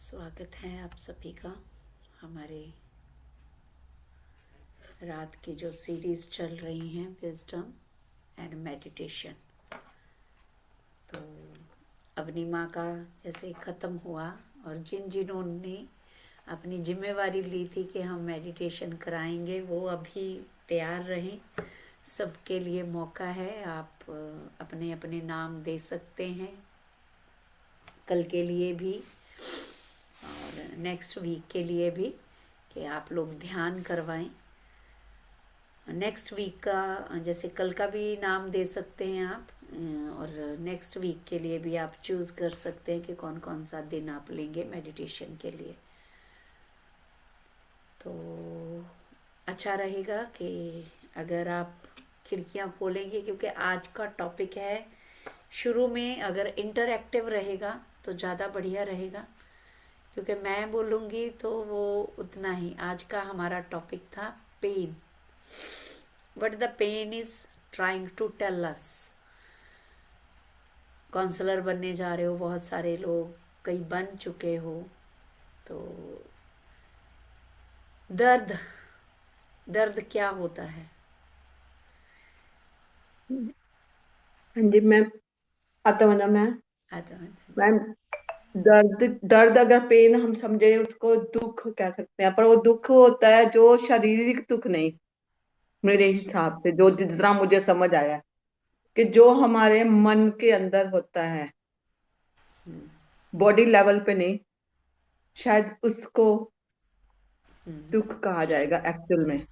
स्वागत है आप सभी का हमारे रात की जो सीरीज चल रही हैं विजडम एंड मेडिटेशन। तो अवनिमा का जैसे ख़त्म हुआ और जिन जिन्होंने अपनी जिम्मेवारी ली थी कि हम मेडिटेशन कराएंगे वो अभी तैयार रहें। सबके लिए मौका है, आप अपने अपने नाम दे सकते हैं कल के लिए भी और नेक्स्ट वीक के लिए भी कि आप लोग ध्यान करवाएं। नेक्स्ट वीक का जैसे कल का भी नाम दे सकते हैं आप और नेक्स्ट वीक के लिए भी आप चूज़ कर सकते हैं कि कौन कौन सा दिन आप लेंगे मेडिटेशन के लिए। तो अच्छा रहेगा कि अगर आप खिड़कियां खोलेंगे, क्योंकि आज का टॉपिक है, शुरू में अगर इंटरएक्टिव रहेगा तो ज़्यादा बढ़िया रहेगा, क्योंकि मैं बोलूँगी तो वो उतना ही। आज का हमारा टॉपिक था pain, what the pain is trying to tell us। Counsellor बनने जा रहे हो बहुत सारे लोग, कई बन चुके हो, तो दर्द दर्द क्या होता है? हाँ जी मैम, आत्मना मैम। आत्मा मैम, दर्द दर्द अगर पेन हम समझे उसको दुख कह सकते हैं, पर वो दुख होता है जो शारीरिक दुख नहीं। मेरे हिसाब से जो जिस तरह मुझे समझ आया कि जो हमारे मन के अंदर होता है, बॉडी लेवल पे नहीं, शायद उसको दुख कहा जाएगा एक्चुअल में।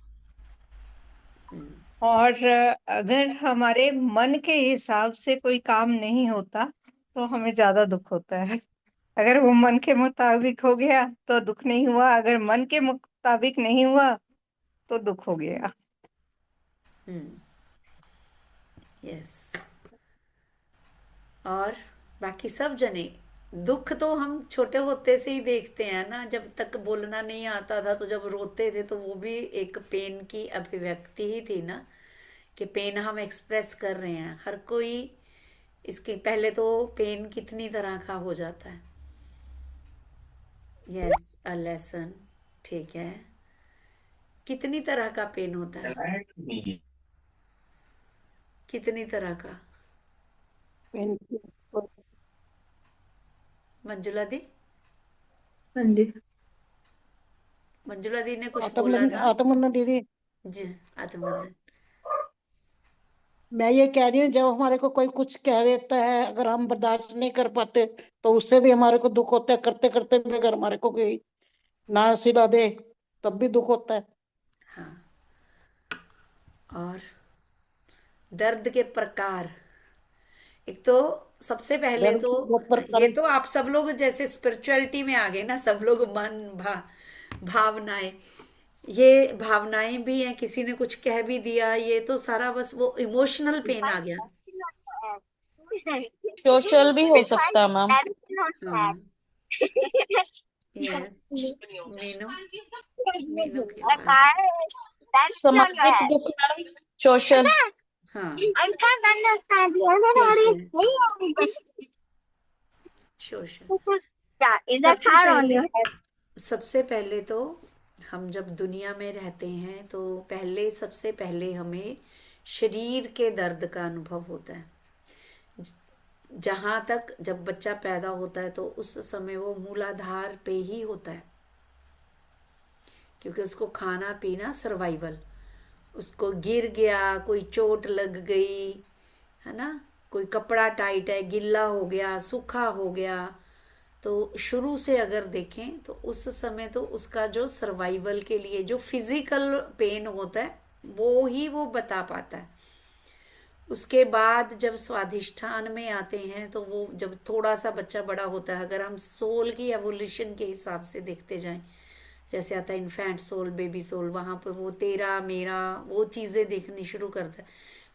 और अगर हमारे मन के हिसाब से कोई काम नहीं होता तो हमें ज्यादा दुख होता है। अगर वो मन के मुताबिक हो गया तो दुख नहीं हुआ, अगर मन के मुताबिक नहीं हुआ तो दुख हो गया। यस। और बाकी सब जने दुख तो हम छोटे होते से ही देखते हैं ना, जब तक बोलना नहीं आता था तो जब रोते थे तो वो भी एक पेन की अभिव्यक्ति ही थी ना, कि पेन हम एक्सप्रेस कर रहे हैं। हर कोई इसके पहले तो पेन कितनी तरह का हो जाता है। Yes, a lesson. ठीक है, कितनी तरह का पेन होता है? कितनी तरह का? मंजुला दी, हाँ जी। मंजुला दी ने कुछ बोला था। आत्मन दीदी, जी, आत्मबंधन। मैं ये कह रही हूँ, जब हमारे को कोई कुछ कह देता है, अगर हम बर्दाश्त नहीं कर पाते तो उससे भी हमारे को दुख होता है। करते करते भी अगर हमारे को कोई ना सिला दे तब भी दुख होता है। हाँ, और दर्द के प्रकार, एक तो सबसे पहले दर्द तो बहुत प्रकार। ये तो आप सब लोग जैसे स्पिरिचुअलिटी में आ गए ना, सब लोग मन भावनाएं, ये भावनाएं भी हैं, किसी ने कुछ कह भी दिया, ये तो सारा बस वो इमोशनल पेन आ गया। सोशल भी हो सकता है मैम। हाँ, यस। मीनू, मीनू के पास। सामाजिक दुख मैम, सोशल। हाँ, ठीक है, सोशल। सबसे पहले तो हम जब दुनिया में रहते हैं तो पहले सबसे पहले हमें शरीर के दर्द का अनुभव होता है। जहाँ तक जब बच्चा पैदा होता है तो उस समय वो मूलाधार पे ही होता है, क्योंकि उसको खाना पीना सर्वाइवल, उसको गिर गया, कोई चोट लग गई है ना, कोई कपड़ा टाइट है, गिल्ला हो गया, सूखा हो गया, तो शुरू से अगर देखें तो उस समय तो उसका जो सर्वाइवल के लिए जो फिजिकल पेन होता है वो ही वो बता पाता है। उसके बाद जब स्वाधिष्ठान में आते हैं तो वो जब थोड़ा सा बच्चा बड़ा होता है, अगर हम सोल की एवोल्यूशन के हिसाब से देखते जाएं, जैसे आता है इन्फेंट सोल, बेबी सोल, वहाँ पर वो तेरा मेरा वो चीज़ें देखनी शुरू करता है।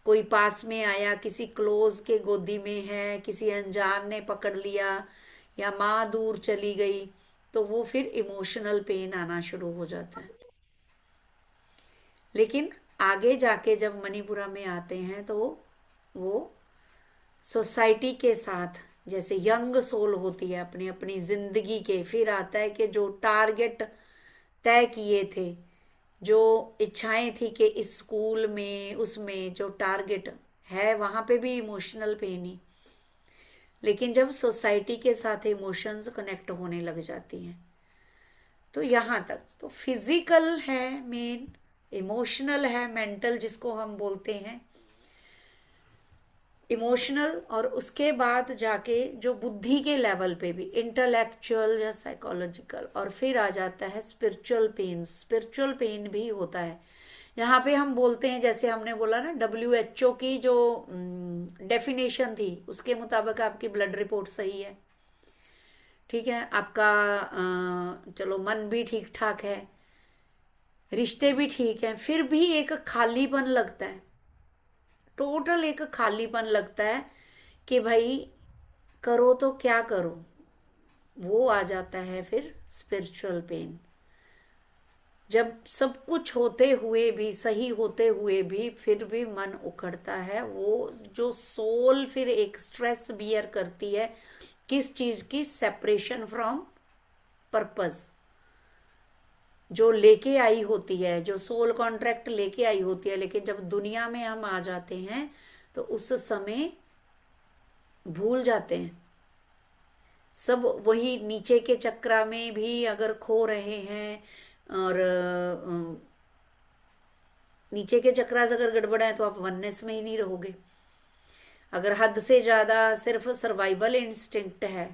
कोई पास में आया, किसी क्लोज के गोदी में है, किसी अनजान ने पकड़ लिया, या माँ दूर चली गई, तो वो फिर इमोशनल पेन आना शुरू हो जाता है। लेकिन आगे जाके जब मणिपुरा में आते हैं तो वो सोसाइटी के साथ जैसे यंग सोल होती है अपनी अपनी जिंदगी के, फिर आता है कि जो टारगेट तय किए थे, जो इच्छाएं थी कि इस स्कूल में उसमें जो टारगेट है वहाँ पे भी इमोशनल पेन ही। लेकिन जब सोसाइटी के साथ इमोशंस कनेक्ट होने लग जाती हैं तो यहाँ तक तो फिजिकल है मेन, इमोशनल है, मेंटल जिसको हम बोलते हैं, इमोशनल, और उसके बाद जाके जो बुद्धि के लेवल पे भी इंटेलेक्चुअल या साइकोलॉजिकल, और फिर आ जाता है स्पिरिचुअल पेन। स्पिरिचुअल पेन भी होता है। यहाँ पे हम बोलते हैं, जैसे हमने बोला ना, WHO की जो डेफिनेशन थी उसके मुताबिक आपकी ब्लड रिपोर्ट सही है, ठीक है, आपका चलो मन भी ठीक ठाक है, रिश्ते भी ठीक हैं, फिर भी एक खालीपन लगता है, टोटल एक खालीपन लगता है कि भाई करो तो क्या करो। वो आ जाता है फिर स्पिरिचुअल पेन। जब सब कुछ होते हुए भी, सही होते हुए भी, फिर भी मन उखड़ता है, वो जो सोल फिर एक स्ट्रेस बियर करती है, किस चीज की? सेपरेशन फ्रॉम पर्पस, जो लेके आई होती है, जो सोल कॉन्ट्रैक्ट लेके आई होती है। लेकिन जब दुनिया में हम आ जाते हैं तो उस समय भूल जाते हैं सब। वही नीचे के चक्रा में भी अगर खो रहे हैं, और नीचे के चक्रा अगर गड़बड़ है तो आप वननेस में ही नहीं रहोगे। अगर हद से ज़्यादा सिर्फ सर्वाइवल इंस्टिंक्ट है,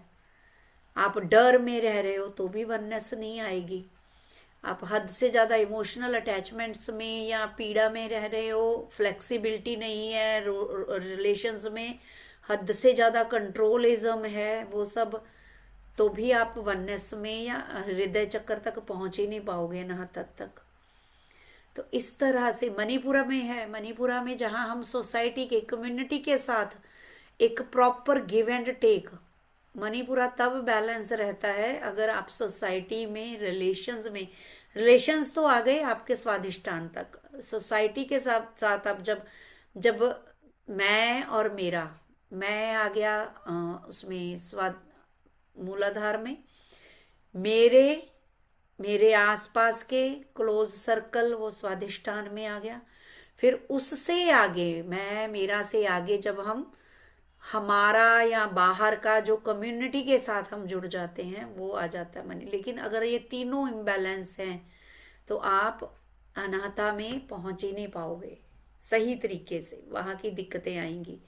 आप डर में रह रहे हो, तो भी वननेस नहीं आएगी। आप हद से ज़्यादा इमोशनल अटैचमेंट्स में या पीड़ा में रह रहे हो, फ्लेक्सिबिलिटी नहीं है रिलेशंस में, हद से ज़्यादा कंट्रोलिज्म है, वो सब, तो भी आप वननेस में या हृदय चक्र तक पहुंच ही नहीं पाओगे ना तब तक। तो इस तरह से मणिपुरा में है, मणिपुरा में जहाँ हम सोसाइटी के, कम्युनिटी के साथ एक proper give and take, Manipura तब बैलेंस रहता है अगर आप सोसाइटी में, रिलेशंस तो आ गए आपके स्वाधिष्ठान तक, सोसाइटी के साथ साथ आप जब मैं और मेरा, मैं आ गया उसमें मूलाधार में, मेरे आसपास के क्लोज सर्कल वो स्वाधिष्ठान में आ गया, फिर उससे आगे मेरा से आगे जब हम हमारा या बाहर का जो कम्युनिटी के साथ हम जुड़ जाते हैं वो आ जाता है मनी। लेकिन अगर ये तीनों इम्बैलेंस हैं तो आप अनाहता में पहुंच ही नहीं पाओगे सही तरीके से, वहां की दिक्कतें आएंगी।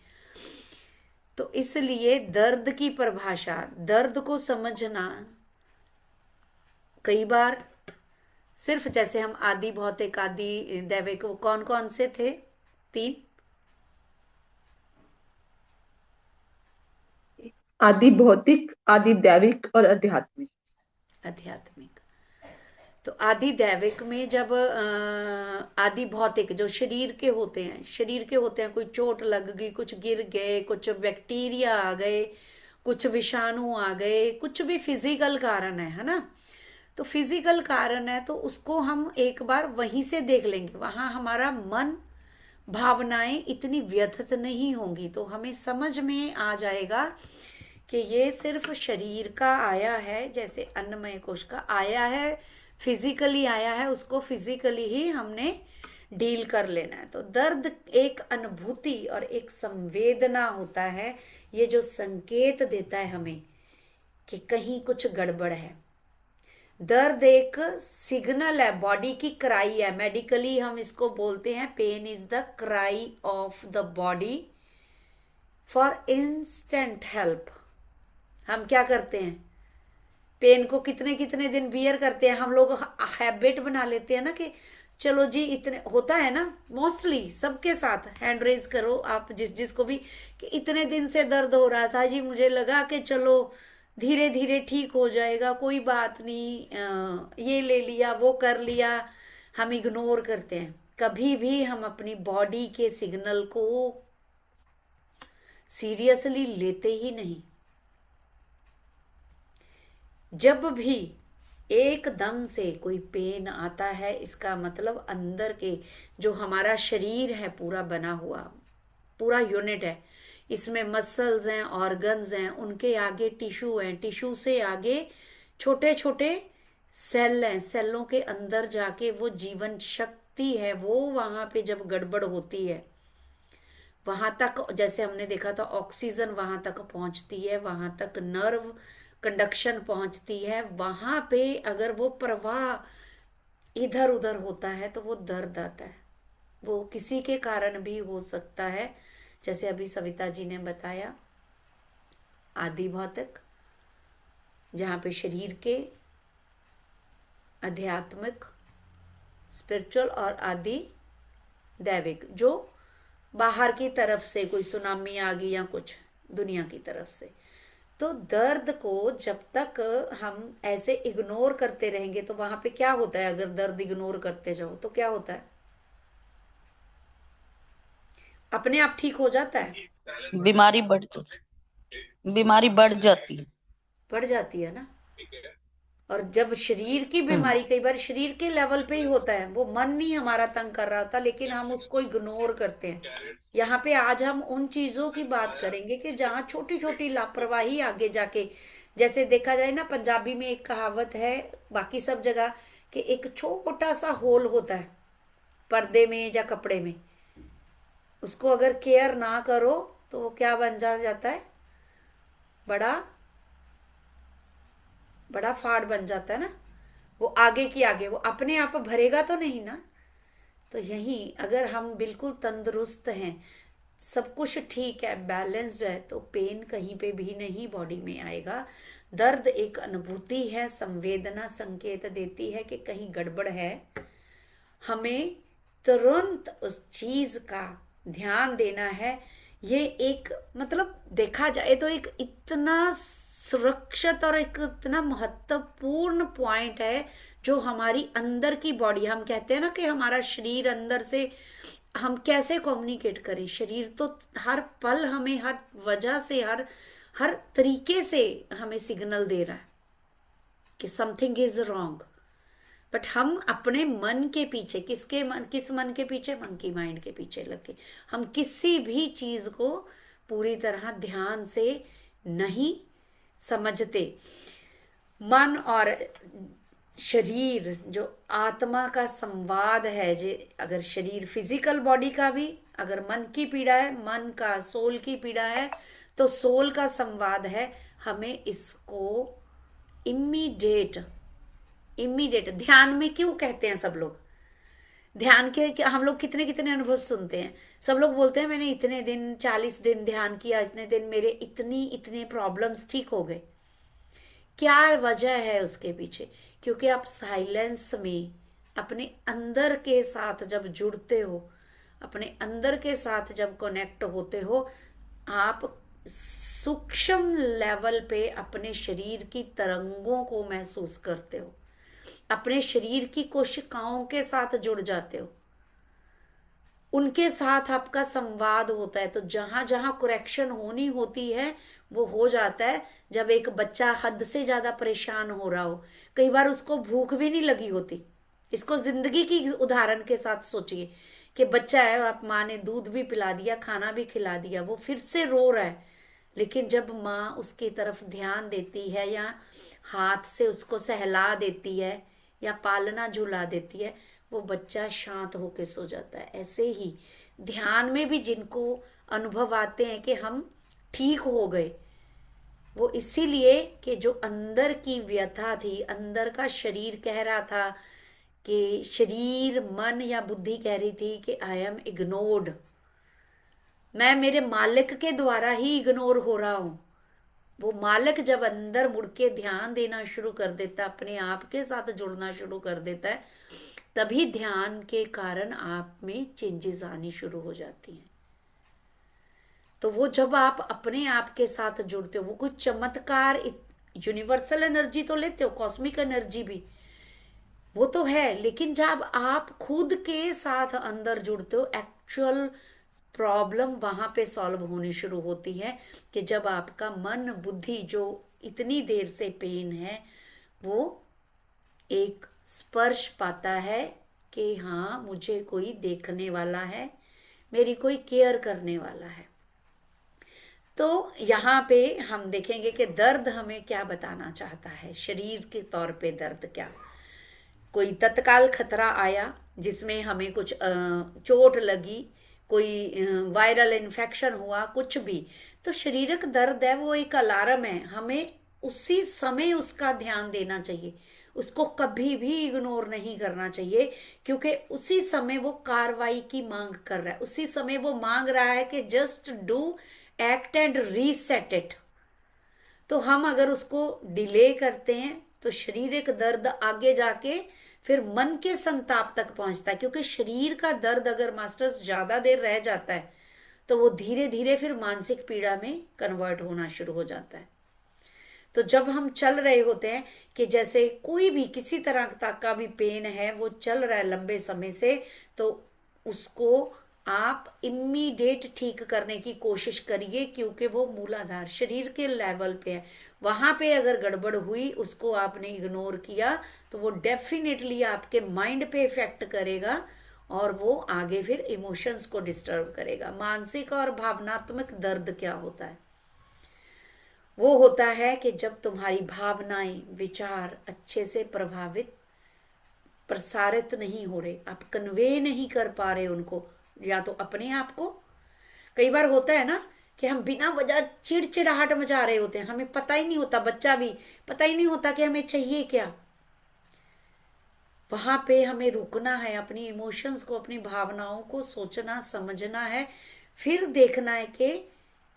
तो इसलिए दर्द की परिभाषा, दर्द को समझना, कई बार सिर्फ जैसे हम आदि भौतिक, आदि दैविक, वो कौन कौन से थे? 3, आदि भौतिक, आदि दैविक और आध्यात्मिक। आध्यात्मिक। तो आदि दैविक में जब आदि भौतिक जो शरीर के होते हैं, कोई चोट लग गई, कुछ गिर गए, कुछ बैक्टीरिया आ गए, कुछ विषाणु आ गए, कुछ भी फिजिकल कारण है ना, तो फिजिकल कारण है तो उसको हम एक बार वहीं से देख लेंगे, वहां हमारा मन, भावनाएं इतनी व्यथित नहीं होंगी, तो हमें समझ में आ जाएगा कि ये सिर्फ शरीर का आया है, जैसे अन्नमय कोश का आया है, फिजिकली आया है, उसको फिजिकली ही हमने डील कर लेना है। तो दर्द एक अनुभूति और एक संवेदना होता है, ये जो संकेत देता है हमें कि कहीं कुछ गड़बड़ है। दर्द एक सिग्नल है, बॉडी की क्राई है, मेडिकली हम इसको बोलते हैं pain is the cry of the body for instant help. हम क्या करते हैं, पेन को कितने कितने दिन बियर करते हैं, हम लोग हैबिट बना लेते हैं ना कि चलो जी, इतने होता है ना, मोस्टली सबके साथ, हैंड रेज करो आप जिसको भी, कि इतने दिन से दर्द हो रहा था जी, मुझे लगा कि चलो धीरे धीरे ठीक हो जाएगा, कोई बात नहीं, ये ले लिया, वो कर लिया। हम इग्नोर करते हैं, कभी भी हम अपनी बॉडी के सिग्नल को सीरियसली लेते ही नहीं। जब भी एकदम से कोई पेन आता है, इसका मतलब अंदर के जो हमारा शरीर है पूरा बना हुआ, पूरा यूनिट है, इसमें मसल्स हैं, ऑर्गन्स हैं, उनके आगे टिश्यू हैं, टिश्यू से आगे छोटे छोटे सेल हैं, सेलों के अंदर जाके वो जीवन शक्ति है, वो वहां पे जब गड़बड़ होती है वहां तक, जैसे हमने देखा था ऑक्सीजन वहां तक पहुंचती है, वहां तक नर्व कंडक्शन पहुंचती है, वहां पे अगर वो प्रवाह इधर उधर होता है तो वो दर्द आता है। वो किसी के कारण भी हो सकता है, जैसे अभी सविता जी ने बताया आदि भौतिक, जहाँ पे शरीर के आध्यात्मिक स्पिरिचुअल और आदि दैविक, जो बाहर की तरफ से कोई सुनामी आ गई या कुछ दुनिया की तरफ से। तो दर्द को जब तक हम ऐसे इग्नोर करते रहेंगे तो वहां पे क्या होता है, अगर दर्द इग्नोर करते जाओ तो क्या होता है, अपने आप ठीक हो जाता है, बीमारी बढ़ जाती है। बढ़ जाती है ना। और जब शरीर की बीमारी, कई बार शरीर के लेवल पे ही होता है, वो मन नहीं हमारा तंग कर रहा होता, लेकिन हम उसको इग्नोर करते हैं। यहाँ पे आज हम उन चीजों की बात करेंगे कि जहाँ छोटी छोटी लापरवाही आगे जाके, जैसे देखा जाए ना, पंजाबी में एक कहावत है, बाकी सब जगह, कि एक छोटा सा होल होता है पर्दे में या कपड़े में, उसको अगर केयर ना करो तो वो क्या बन जाता है, बड़ा बड़ा फाड़ बन जाता है ना। वो आगे की आगे, वो अपने आप भरेगा तो नहीं ना। तो यही अगर हम बिल्कुल तंदुरुस्त हैं, सब कुछ ठीक है, बैलेंस्ड है, तो पेन कहीं पे भी नहीं बॉडी में आएगा। दर्द एक अनुभूति है, संवेदना संकेत देती है कि कहीं गड़बड़ है, हमें तुरंत उस चीज का ध्यान देना है। ये एक मतलब देखा जाए तो एक इतना सुरक्षित और एक इतना महत्वपूर्ण पॉइंट है, जो हमारी अंदर की बॉडी, हम कहते हैं ना कि हमारा शरीर अंदर से हम कैसे कम्युनिकेट करें। शरीर तो हर पल हमें हर वजह से हर तरीके से हमें सिग्नल दे रहा है कि समथिंग इज रॉन्ग, बट हम अपने मन के पीछे, किस मन के पीछे, मंकी माइंड के पीछे लगे हम किसी भी चीज को पूरी तरह ध्यान से नहीं समझते। मन और शरीर जो आत्मा का संवाद है, जो अगर शरीर फिजिकल बॉडी का भी, अगर मन की पीड़ा है, मन का सोल की पीड़ा है, तो सोल का संवाद है। हमें इसको इमीडिएट ध्यान में क्यों कहते हैं सब लोग, ध्यान के हम लोग कितने कितने अनुभव सुनते हैं। सब लोग बोलते हैं मैंने इतने दिन 40 दिन ध्यान किया, इतने दिन मेरे इतने प्रॉब्लम्स ठीक हो गए। क्या वजह है उसके पीछे? क्योंकि आप साइलेंस में अपने अंदर के साथ जब जुड़ते हो, अपने अंदर के साथ जब कनेक्ट होते हो, आप सूक्ष्म लेवल पे अपने शरीर की तरंगों को महसूस करते हो, अपने शरीर की कोशिकाओं के साथ जुड़ जाते हो, उनके साथ आपका संवाद होता है। तो जहां जहां करेक्शन होनी होती है वो हो जाता है। जब एक बच्चा हद से ज्यादा परेशान हो रहा हो, कई बार उसको भूख भी नहीं लगी होती, इसको जिंदगी की उदाहरण के साथ सोचिए कि बच्चा है, आप माँ ने दूध भी पिला दिया, खाना भी खिला दिया, वो फिर से रो रहा है, लेकिन जब माँ उसकी तरफ ध्यान देती है या हाथ से उसको सहला देती है या पालना झुला देती है, वो बच्चा शांत होके सो जाता है। ऐसे ही ध्यान में भी जिनको अनुभव आते हैं कि हम ठीक हो गए, वो इसीलिए कि जो अंदर की व्यथा थी, अंदर का शरीर कह रहा था कि शरीर, मन या बुद्धि कह रही थी कि आई एम इग्नोर्ड, मैं मेरे मालिक के द्वारा ही इग्नोर हो रहा हूं। वो मालिक जब अंदर मुड़ के ध्यान देना शुरू कर देता, अपने आप के साथ जुड़ना शुरू कर देता है, तभी ध्यान के कारण आप में चेंजेस आनी शुरू हो जाती हैं। तो वो जब आप अपने आप के साथ जुड़ते हो, वो कुछ चमत्कार, यूनिवर्सल एनर्जी तो लेते हो, कॉस्मिक एनर्जी भी वो तो है, लेकिन जब आप खुद के साथ अंदर जुड़ते हो, एक्चुअल प्रॉब्लम वहां पे सॉल्व होनी शुरू होती है कि जब आपका मन बुद्धि जो इतनी देर से पेन है, वो एक स्पर्श पाता है कि हाँ मुझे कोई देखने वाला है, मेरी कोई केयर करने वाला है। तो यहाँ पे हम देखेंगे कि दर्द हमें क्या बताना चाहता है, शरीर के तौर पे दर्द क्या। कोई तत्काल खतरा आया जिसमें हमें कुछ चोट लगी, कोई वायरल इन्फेक्शन हुआ, कुछ भी, तो शारीरिक दर्द है वो एक अलार्म है, हमें उसी समय उसका ध्यान देना चाहिए, उसको कभी भी इग्नोर नहीं करना चाहिए, क्योंकि उसी समय वो कार्रवाई की मांग कर रहा है, उसी समय वो मांग रहा है कि just do act and reset it. तो हम अगर उसको डिले करते हैं तो शारीरिक दर्द आगे जाके फिर मन के संताप तक पहुंचता है, क्योंकि शरीर का दर्द अगर मास्टर्स ज्यादा देर रह जाता है तो वो धीरे धीरे फिर मानसिक पीड़ा में कन्वर्ट होना शुरू हो जाता है। तो जब हम चल रहे होते हैं कि जैसे कोई भी किसी तरह का भी पेन है वो चल रहा है लंबे समय से, तो उसको आप इमीडिएट ठीक करने की कोशिश करिए, क्योंकि वो मूलाधार शरीर के लेवल पे है। वहां पे अगर गड़बड़ हुई, उसको आपने इग्नोर किया, तो वो डेफिनेटली आपके माइंड पे इफेक्ट करेगा और वो आगे फिर इमोशंस को डिस्टर्ब करेगा। मानसिक और भावनात्मक दर्द क्या होता है? वो होता है कि जब तुम्हारी भावनाएं, विचार अच्छे से प्रसारित नहीं हो रहे, आप कन्वे नहीं कर पा रहे उनको, या तो अपने आप को, कई बार होता है ना कि हम बिना वजह चिड़चिड़ाहट मचा रहे होते हैं, हमें पता ही नहीं होता, बच्चा भी पता ही नहीं होता कि हमें चाहिए क्या। वहां पे हमें रुकना है, अपनी इमोशंस को, अपनी भावनाओं को सोचना समझना है, फिर देखना है कि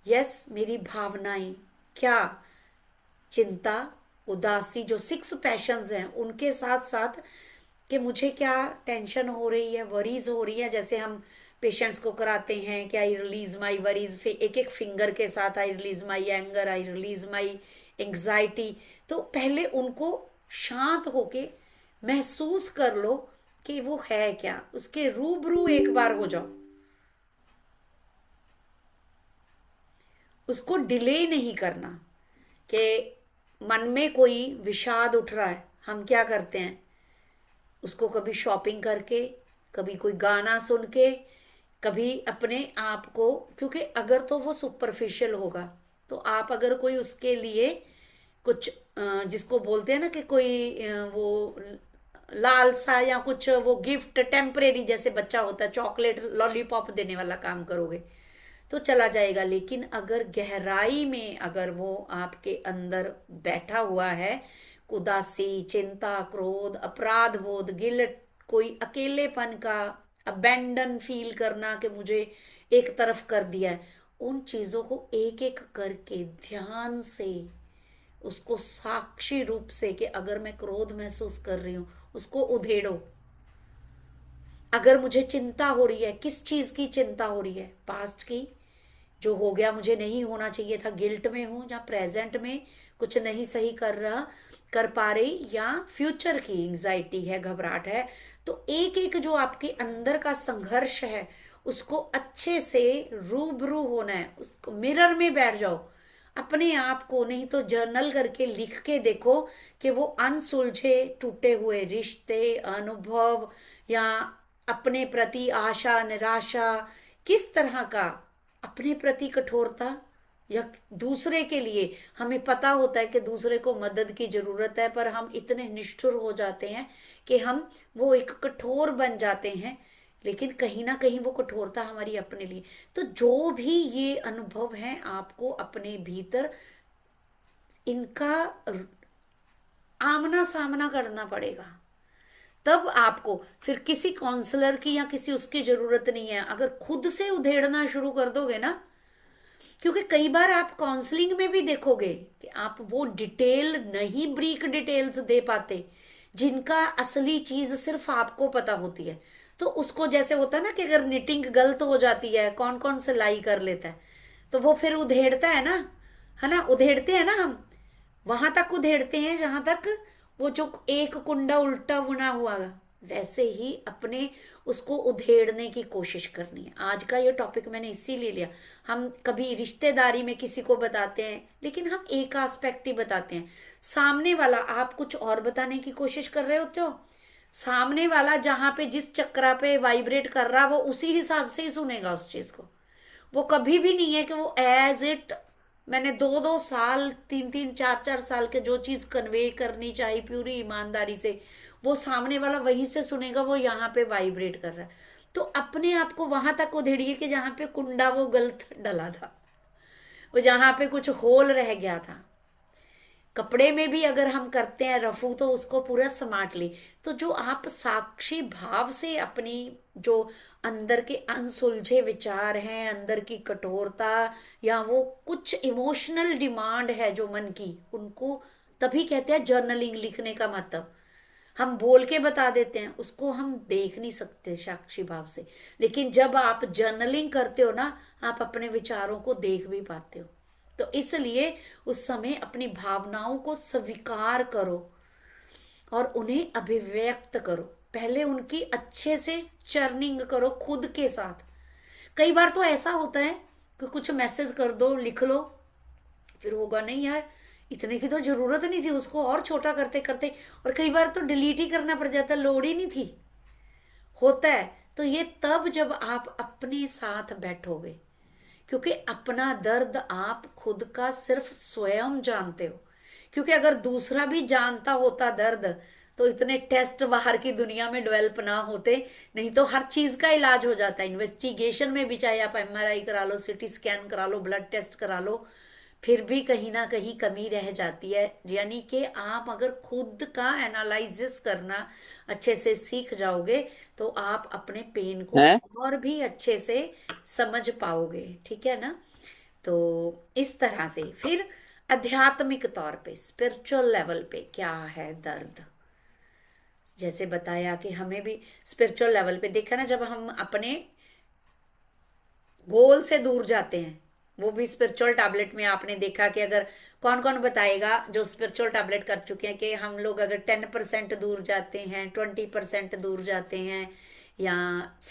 यस मेरी भावनाएं क्या, चिंता, उदासी, जो 6 पैशंस हैं उनके साथ साथ कि मुझे क्या टेंशन हो रही है, वरीज हो रही है। जैसे हम पेशेंट्स को कराते हैं कि आई रिलीज माई वरीज, फिर एक एक फिंगर के साथ I release my anger, I release my anxiety. तो पहले उनको शांत होके महसूस कर लो कि वो है क्या, उसके रूबरू एक बार हो जाओ, उसको डिले नहीं करना। कि मन में कोई विषाद उठ रहा है, हम क्या करते हैं, उसको कभी शॉपिंग करके, कभी कोई गाना सुन के, कभी अपने आप को, क्योंकि अगर तो वो सुपरफिशियल होगा, तो आप अगर कोई उसके लिए कुछ जिसको बोलते हैं ना कि कोई वो लालसा या कुछ वो गिफ्ट टेम्परेरी, जैसे बच्चा होता है चॉकलेट लॉलीपॉप देने वाला काम करोगे तो चला जाएगा। लेकिन अगर गहराई में अगर वो आपके अंदर बैठा हुआ है, उदासी, चिंता, क्रोध, अपराध बोध, गिल्ट, कोई अकेलेपन का अबेंडन फील करना कि मुझे एक तरफ कर दिया है, उन चीजों को एक एक करके ध्यान से, उसको साक्षी रूप से कि अगर मैं क्रोध महसूस कर रही हूं उसको उधेड़ो। अगर मुझे चिंता हो रही है, किस चीज की चिंता हो रही है, पास्ट की, जो हो गया मुझे नहीं होना चाहिए था, गिल्ट में हूं, या प्रेजेंट में कुछ नहीं सही कर पा रही, या फ्यूचर की एंजाइटी है, घबराहट है। तो एक एक जो आपके अंदर का संघर्ष है उसको अच्छे से रूबरू होना है, उसको मिरर में बैठ जाओ अपने आप को, नहीं तो जर्नल करके लिख के देखो कि वो अनसुलझे टूटे हुए रिश्ते, अनुभव, या अपने प्रति आशा, निराशा, किस तरह का अपने प्रति कठोरता, या दूसरे के लिए हमें पता होता है कि दूसरे को मदद की जरूरत है, पर हम इतने निष्ठुर हो जाते हैं कि हम वो एक कठोर बन जाते हैं, लेकिन कहीं ना कहीं वो कठोरता हमारी अपने लिए। तो जो भी ये अनुभव हैं आपको अपने भीतर इनका आमना सामना करना पड़ेगा, तब आपको फिर किसी काउंसलर की या किसी उसकी जरूरत नहीं है। अगर खुद से उधेड़ना शुरू कर दोगे ना, क्योंकि कई बार आप काउंसलिंग में भी देखोगे कि आप वो डिटेल नहीं, ब्रीक डिटेल्स दे पाते जिनका असली चीज सिर्फ आपको पता होती है। तो उसको जैसे होता है ना कि अगर निटिंग गलत हो जाती है, कौन कौन सिलाई कर लेता है, तो वो फिर उधेड़ता है ना, उधेड़ते हैं ना, हम वहां तक उधेड़ते हैं जहां तक वो जो एक कुंडा उल्टा बुना हुआ, वैसे ही अपने उसको उधेड़ने की कोशिश करनी है। आज का ये टॉपिक मैंने इसीलिए लिया, हम कभी रिश्तेदारी में किसी को बताते हैं लेकिन हम एक एस्पेक्ट ही बताते हैं, सामने वाला आप कुछ और बताने की कोशिश कर रहे होते हो, सामने वाला जहां पे जिस चक्रा पे वाइब्रेट कर रहा वो उसी हिसाब से ही सुनेगा उस चीज को। वो कभी भी नहीं है कि वो एज इट मैंने 2-2 साल, 3-3, 4-4 साल के जो चीज कन्वे करनी चाहिए पूरी ईमानदारी से, वो सामने वाला वहीं से सुनेगा, वो यहाँ पे वाइब्रेट कर रहा है। तो अपने आप को वहां तक उधेड़िए कि जहाँ पे कुंडा वो गलत डला था, वो जहाँ पे कुछ होल रह गया था। कपड़े में भी अगर हम करते हैं रफू तो उसको पूरा समाट ली। तो जो आप साक्षी भाव से अपनी जो अंदर के अनसुलझे विचार हैं, अंदर की कठोरता या वो कुछ इमोशनल डिमांड है जो मन की, उनको तभी कहते हैं जर्नलिंग लिखने का मतलब। हम बोल के बता देते हैं, उसको हम देख नहीं सकते साक्षी भाव से, लेकिन जब आप जर्नलिंग करते हो ना, आप अपने विचारों को देख भी पाते हो। तो इसलिए उस समय अपनी भावनाओं को स्वीकार करो और उन्हें अभिव्यक्त करो। पहले उनकी अच्छे से चर्निंग करो खुद के साथ। कई बार तो ऐसा होता है कि कुछ मैसेज कर दो, लिख लो, फिर होगा नहीं यार, इतने की तो जरूरत नहीं थी, उसको और छोटा करते करते, और कई बार तो डिलीट ही करना पड़ जाता, लोड ही नहीं थी, होता है। तो ये तब जब आप अपने साथ बैठोगे, क्योंकि अपना दर्द आप खुद का सिर्फ स्वयं जानते हो। क्योंकि अगर दूसरा भी जानता होता दर्द, तो इतने टेस्ट बाहर की दुनिया में डेवलप ना होते। नहीं तो हर चीज का इलाज हो जाता है इन्वेस्टिगेशन में भी, चाहे आप एमआरआई करा लो, सीटी स्कैन करा लो, ब्लड टेस्ट करा लो, फिर भी कहीं ना कहीं कमी रह जाती है। यानी कि आप अगर खुद का एनालिसिस करना अच्छे से सीख जाओगे, तो आप अपने पेन को है और भी अच्छे से समझ पाओगे, ठीक है ना। तो इस तरह से फिर आध्यात्मिक तौर पे, स्पिरिचुअल लेवल पे क्या है दर्द, जैसे बताया कि हमें भी स्पिरिचुअल लेवल पे देखा ना, जब हम अपने गोल से दूर जाते हैं, वो भी स्पिरिचुअल टैबलेट में आपने देखा कि अगर कौन कौन बताएगा जो स्पिरिचुअल टैबलेट कर चुके हैं, कि हम लोग अगर 10% दूर जाते हैं, 20% दूर जाते हैं, या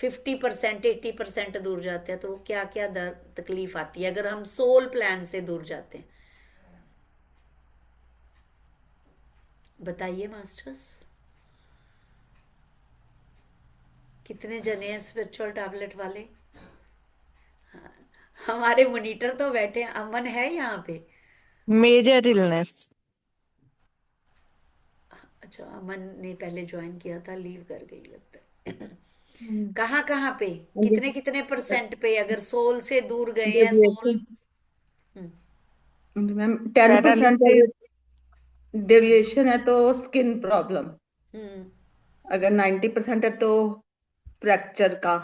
50%, 80% दूर जाते हैं, तो क्या क्या दर्द तकलीफ आती है अगर हम सोल प्लान से दूर जाते हैं। बताइए मास्टर्स, कितने जने हैं स्पिरिचुअल टैबलेट वाले? हमारे मॉनिटर तो बैठे हैं, अमन है यहाँ पे। Major illness. अच्छा, अमन ने पहले ज्वाइन किया था, लीव कर गई लगता है। हम्म, कहाँ कहाँ पे, ये कितने कितने परसेंट पे अगर सोल से दूर गए हैं, soul. Deviation ma'am 10% paralysis. Deviation है तो स्किन प्रॉब्लम, हम्म। अगर 90% है तो फ्रैक्चर का,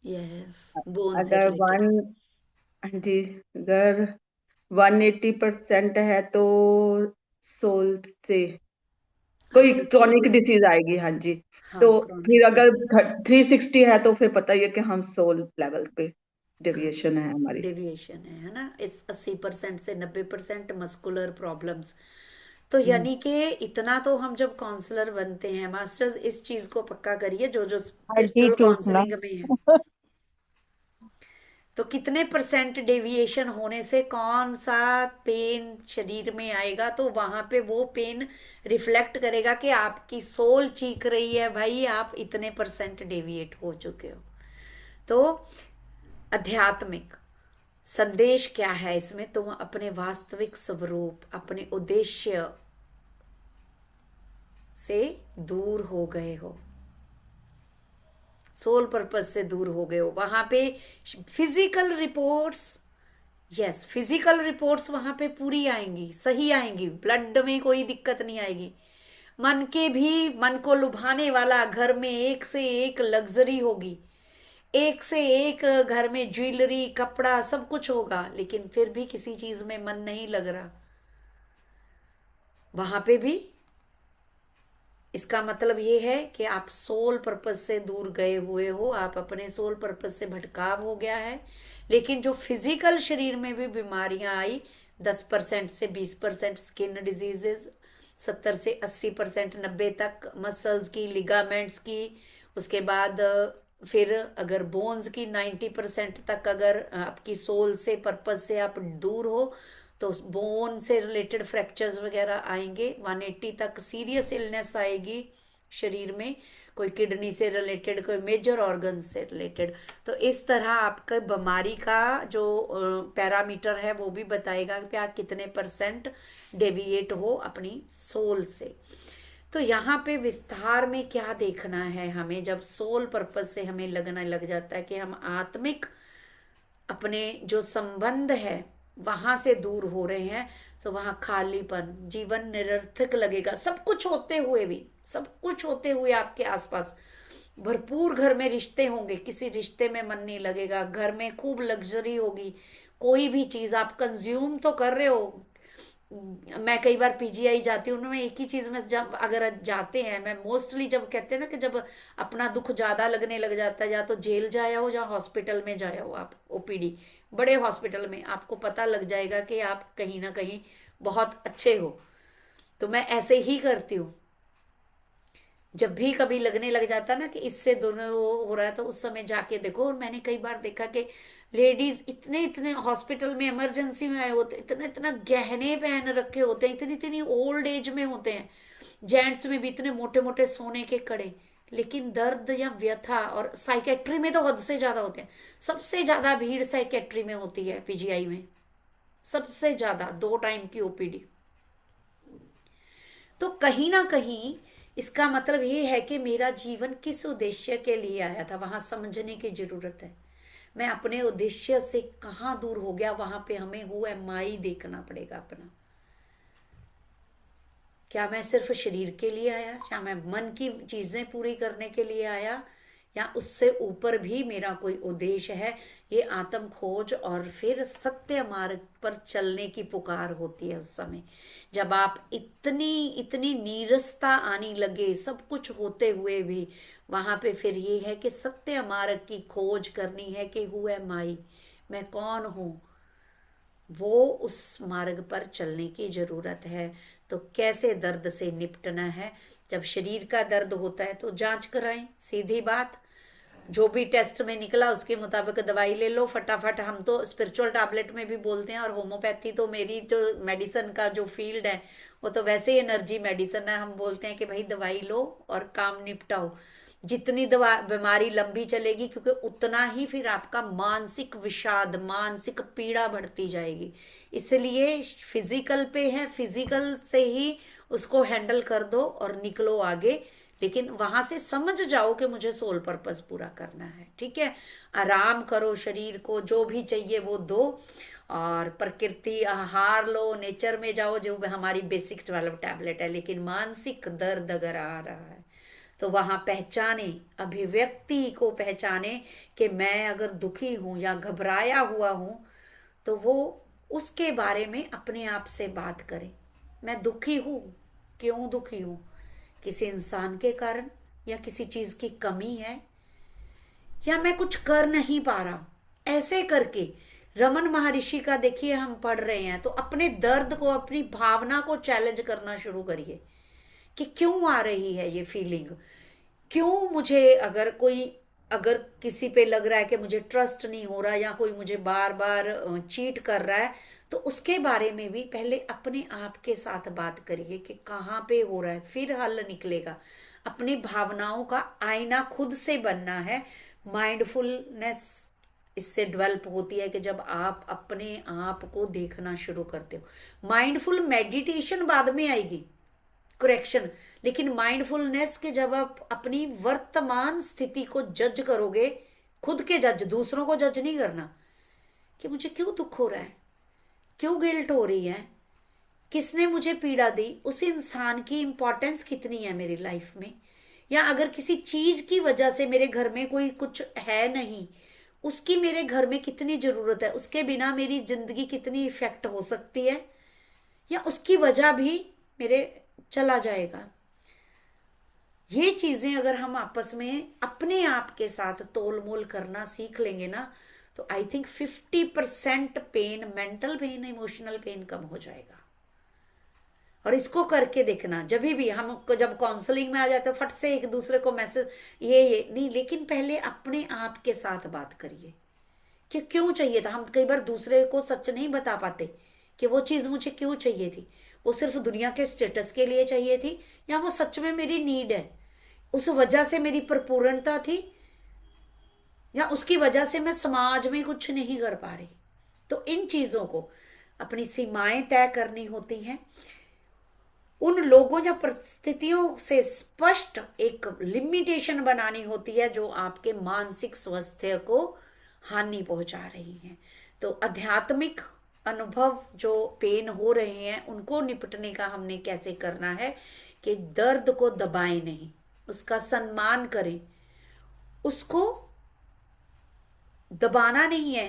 यस, बोन से अगर रिलेटेड। हाँ जी, अगर 180% है तो सोल से कोई हाँ जी, क्रॉनिक डिसीज आएगी। हाँ जी। हाँ तो फिर क्रॉनिक। अगर 360 है तो फिर पता ही है कि हम सोल लेवल पे डेविएशन है हमारी। डेविएशन है ना। इस 80% से 90% मस्कुलर प्रॉब्लम्स। तो हम्म, यानी कि इतना तो हम जब काउंसलर बनते हैं मास्टर्स, इस चीज को पक्का करिए जो जो हड्डी स्पिरिचुअल टूटना। काउंसलिंग में है, तो कितने परसेंट डेविएशन होने से कौन सा पेन शरीर में आएगा, तो वहां पे वो पेन रिफ्लेक्ट करेगा कि आपकी सोल चीख रही है भाई, आप इतने परसेंट डेविएट हो चुके हो। तो आध्यात्मिक संदेश क्या है इसमें, तुम अपने वास्तविक स्वरूप, अपने उद्देश्य से दूर हो गए हो, सोल पर्पस से दूर हो गए हो। वहां पे physical reports, yes physical reports वहां पे पूरी आएंगी, सही आएंगी, ब्लड में कोई दिक्कत नहीं आएगी। मन के भी, मन को लुभाने वाला घर में एक से एक लग्जरी होगी, एक से एक घर में ज्वेलरी, कपड़ा, सब कुछ होगा, लेकिन फिर भी किसी चीज में मन नहीं लग रहा, वहां पे भी इसका मतलब ये है कि आप सोल पर्पस से दूर गए हुए हो, आप अपने सोल पर्पस से भटकाव हो गया है। लेकिन जो फिजिकल शरीर में भी बीमारियां आई, 10% से 20% स्किन डिजीजेस, 70 से 80%, 90 तक मसल्स की, लिगामेंट्स की, उसके बाद फिर अगर बोन्स की 90% तक अगर आपकी सोल से पर्पस से आप दूर हो, तो बोन से रिलेटेड फ्रैक्चर्स वगैरह आएंगे। 180 तक सीरियस इलनेस आएगी, शरीर में, कोई किडनी से रिलेटेड, कोई मेजर ऑर्गन से रिलेटेड। तो इस तरह आपका बीमारी का जो पैरामीटर है वो भी बताएगा कि आप कितने % डेविएट हो अपनी सोल से। तो यहाँ पे विस्तार में क्या देखना है हमें, जब सोल पर्पस से हमें लगने लग जाता है कि हम आत्मिक अपने जो संबंध है वहां से दूर हो रहे हैं, तो वहां खालीपन, जीवन निरर्थक लगेगा। सब कुछ होते हुए भी, सब कुछ होते हुए आपके आसपास भरपूर घर में रिश्ते होंगे, किसी रिश्ते में मन नहीं लगेगा। घर में खूब लग्जरी होगी, कोई भी चीज आप कंज्यूम तो कर रहे हो। मैं कई बार पीजीआई जाती हूँ, उनमें एक ही चीज में जब अगर जाते हैं, मैं मोस्टली जब कहते हैं ना कि जब अपना दुख ज्यादा लगने लग जाता है, या तो जेल जाया हो या हॉस्पिटल में जाया हो आप, ओपीडी बड़े हॉस्पिटल में, आपको पता लग जाएगा कि आप कहीं ना कहीं बहुत अच्छे हो। तो मैं ऐसे ही करती हूँ, जब भी कभी लगने लग जाता ना कि इससे दोनों हो रहा है, तो उस समय जाके देखो। और मैंने कई बार देखा कि लेडीज इतने इतने हॉस्पिटल में इमरजेंसी में आए होते, इतने इतना गहने पहन रखे होते हैं, इतनी इतनी ओल्ड एज में होते हैं। जेंट्स में भी इतने मोटे मोटे सोने के कड़े, लेकिन दर्द या व्यथा, और साइकेट्री में तो हद से ज्यादा होते हैं। सबसे ज्यादा भीड़ साइकेट्री में होती है, पीजीआई में सबसे ज्यादा, 2 टाइम की ओपीडी। तो कहीं ना कहीं इसका मतलब ये है कि मेरा जीवन किस उद्देश्य के लिए आया था, वहां समझने की जरूरत है। मैं अपने उद्देश्य से कहाँ दूर हो गया, वहां पे हमें हु एम आई देखना पड़ेगा अपना। क्या मैं सिर्फ शरीर के लिए आया, क्या मैं मन की चीजें पूरी करने के लिए आया, या उससे ऊपर भी मेरा कोई उद्देश्य है। ये आत्म खोज और फिर सत्य मार्ग पर चलने की पुकार होती है उस समय, जब आप इतनी इतनी नीरसता आने लगे सब कुछ होते हुए भी। वहां पे फिर ये है कि सत्य मार्ग की खोज करनी है कि हु एम आई, मैं कौन हूं, वो उस मार्ग पर चलने की जरूरत है। तो कैसे दर्द से निपटना है, जब शरीर का दर्द होता है तो जांच कराएं, सीधी बात। जो भी टेस्ट में निकला उसके मुताबिक दवाई ले लो फटाफट। हम तो स्पिरिचुअल टैबलेट में भी बोलते हैं, और होम्योपैथी तो मेरी जो मेडिसिन का जो फील्ड है वो तो वैसे ही एनर्जी मेडिसिन है। हम बोलते हैं कि भाई दवाई लो और काम निपटाओ। जितनी दवा बीमारी लंबी चलेगी, क्योंकि उतना ही फिर आपका मानसिक विषाद, मानसिक पीड़ा बढ़ती जाएगी। इसलिए फिजिकल पे है, फिजिकल से ही उसको हैंडल कर दो और निकलो आगे। लेकिन वहां से समझ जाओ कि मुझे सोल पर्पस पूरा करना है, ठीक है। आराम करो, शरीर को जो भी चाहिए वो दो, और प्रकृति आहार लो, नेचर में जाओ, जो हमारी बेसिक 12 टैबलेट है। लेकिन मानसिक दर्द अगर आ रहा है तो वहां पहचाने, अभिव्यक्ति को पहचाने कि मैं अगर दुखी हूं या घबराया हुआ हूं, तो वो उसके बारे में अपने आप से बात करें। मैं दुखी हूं, क्यों दुखी हूं, किसी इंसान के कारण, या किसी चीज की कमी है, या मैं कुछ कर नहीं पा रहा। ऐसे करके रमन महर्षि का देखिए हम पढ़ रहे हैं, तो अपने दर्द को, अपनी भावना को चैलेंज करना शुरू करिए कि क्यों आ रही है ये फीलिंग, क्यों मुझे, अगर किसी पे लग रहा है कि मुझे ट्रस्ट नहीं हो रहा, या कोई मुझे बार बार चीट कर रहा है, तो उसके बारे में भी पहले अपने आप के साथ बात करिए कि कहाँ पे हो रहा है, फिर हल निकलेगा। अपनी भावनाओं का आईना खुद से बनना है। माइंडफुलनेस इससे डेवलप होती है कि जब आप अपने आप को देखना शुरू करते हो। माइंडफुल मेडिटेशन बाद में आएगी, करेक्शन, लेकिन माइंडफुलनेस के जब आप अपनी वर्तमान स्थिति को जज करोगे, खुद के जज, दूसरों को जज नहीं करना कि मुझे क्यों दुख हो रहा है, क्यों गिल्ट हो रही है, किसने मुझे पीड़ा दी, उस इंसान की इंपॉर्टेंस कितनी है मेरी लाइफ में, या अगर किसी चीज की वजह से मेरे घर में कोई कुछ है नहीं, उसकी मेरे घर में कितनी जरूरत है, उसके बिना मेरी जिंदगी कितनी इफेक्ट हो सकती है, या उसकी वजह भी मेरे चला जाएगा। ये चीजें अगर हम आपस में अपने आप के साथ तोल मोल करना सीख लेंगे ना, तो I think 50% pain, mental pain, emotional pain कम हो जाएगा। और इसको करके देखना, जब भी हम जब काउंसलिंग में आ जाते हैं फट से एक दूसरे को मैसेज ये नहीं, लेकिन पहले अपने आप के साथ बात करिए कि क्यों चाहिए था। हम कई बार दूसरे को सच नहीं बता पाते कि वो चीज मुझे क्यों चाहिए थी, वो सिर्फ दुनिया के स्टेटस के लिए चाहिए थी, या वो सच में मेरी नीड है। उस वजह से मेरी परिपूर्णता थी, या उसकी वजह से मैं समाज में कुछ नहीं कर पा रही। तो इन चीजों को अपनी सीमाएं तय करनी होती हैं, उन लोगों या परिस्थितियों से स्पष्ट एक लिमिटेशन बनानी होती है जो आपके मानसिक स्वास्थ्य को हानि पहुंचा रही है। तो आध्यात्मिक अनुभव जो पेन हो रहे हैं उनको निपटने का हमने कैसे करना है कि दर्द को दबाएं नहीं, उसका सम्मान करें, उसको दबाना नहीं है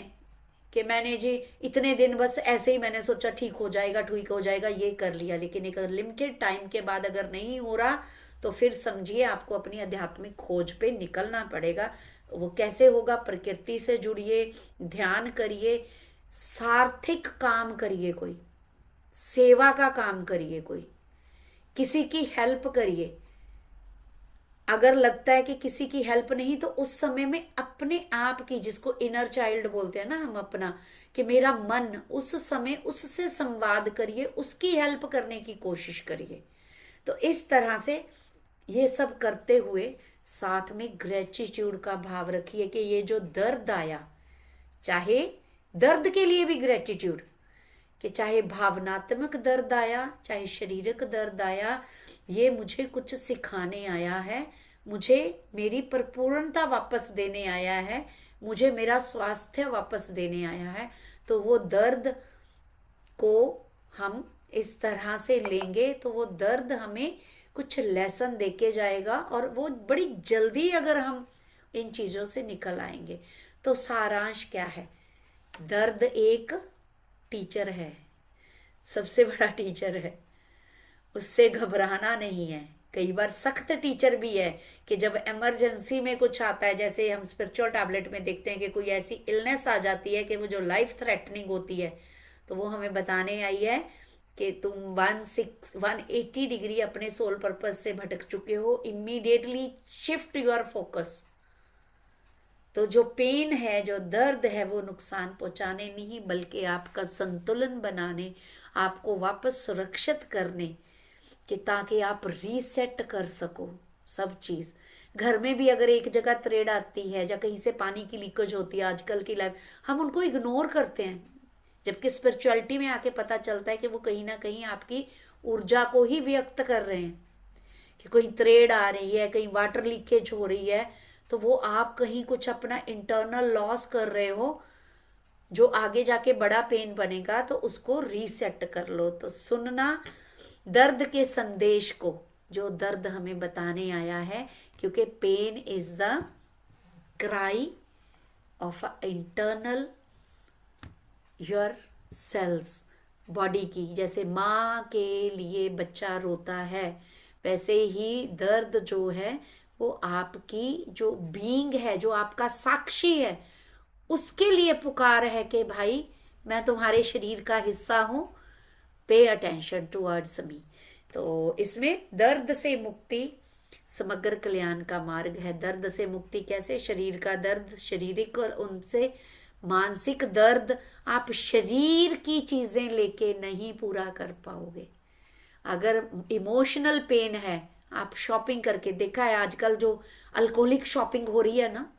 कि मैंने जी इतने दिन बस ऐसे ही मैंने सोचा ठीक हो जाएगा ये कर लिया, लेकिन एक लिमिटेड टाइम के बाद अगर नहीं हो रहा तो फिर समझिए आपको अपनी आध्यात्मिक खोज पे निकलना पड़ेगा। वो कैसे होगा? प्रकृति से जुड़िए, ध्यान करिए, सार्थक काम करिए, कोई सेवा का काम करिए, कोई किसी की हेल्प करिए। अगर लगता है कि किसी की हेल्प नहीं तो उस समय में अपने आप की, जिसको इनर चाइल्ड बोलते हैं ना हम अपना, कि मेरा मन, उस समय उससे संवाद करिए, उसकी हेल्प करने की कोशिश करिए। तो इस तरह से ये सब करते हुए साथ में ग्रेटिट्यूड का भाव रखिए कि ये जो दर्द आया, चाहे दर्द के लिए भी ग्रेटिट्यूड, कि चाहे भावनात्मक दर्द आया, चाहे शारीरिक दर्द आया, ये मुझे कुछ सिखाने आया है, मुझे मेरी परिपूर्णता वापस देने आया है, मुझे मेरा स्वास्थ्य वापस देने आया है। तो वो दर्द को हम इस तरह से लेंगे तो वो दर्द हमें कुछ लेसन देके जाएगा, और वो बड़ी जल्दी अगर हम इन चीज़ों से निकल आएंगे। तो सारांश क्या है? दर्द एक टीचर है, सबसे बड़ा टीचर है, उससे घबराना नहीं है। कई बार सख्त टीचर भी है कि जब इमरजेंसी में कुछ आता है, जैसे हम स्पिरिचुअल टैबलेट में देखते हैं कि कोई ऐसी इलनेस आ जाती है कि वो जो लाइफ थ्रेटनिंग होती है, तो वो हमें बताने आई है कि तुम 180 डिग्री अपने सोल पर्पस से भटक चुके हो, इमीडिएटली शिफ्ट योर फोकस। तो जो पेन है, जो दर्द है, वो नुकसान पहुंचाने नहीं बल्कि आपका संतुलन बनाने, आपको वापस सुरक्षित करने, कि ताकि आप रीसेट कर सको सब चीज़। घर में भी अगर एक जगह त्रेड़ आती है या कहीं से पानी की लीकेज होती है, आजकल की लाइफ हम उनको इग्नोर करते हैं, जबकि स्पिरिचुअलिटी में आके पता चलता है कि वो कहीं ना कहीं आपकी ऊर्जा को ही व्यक्त कर रहे हैं। कि कोई त्रेड़ आ रही है, कहीं वाटर लीकेज हो रही है, तो वो आप कहीं कुछ अपना इंटरनल लॉस कर रहे हो, जो आगे जाके बड़ा पेन बनेगा। तो उसको रीसेट कर लो। तो सुनना दर्द के संदेश को, जो दर्द हमें बताने आया है, क्योंकि pain is the cry of internal your cells body की। जैसे माँ के लिए बच्चा रोता है, वैसे ही दर्द जो है वो आपकी जो बीइंग है, जो आपका साक्षी है, उसके लिए पुकार है कि भाई मैं तुम्हारे शरीर का हिस्सा हूं, पे अटेंशन टुवर्ड्स मी। तो इसमें दर्द से मुक्ति समग्र कल्याण का मार्ग है। दर्द से मुक्ति कैसे? शरीर का दर्द शारीरिक, और उनसे मानसिक दर्द आप शरीर की चीजें लेके नहीं पूरा कर पाओगे। अगर इमोशनल पेन है, आप शॉपिंग करके देखा है आजकल जो अल्कोहलिक शॉपिंग हो रही है ना,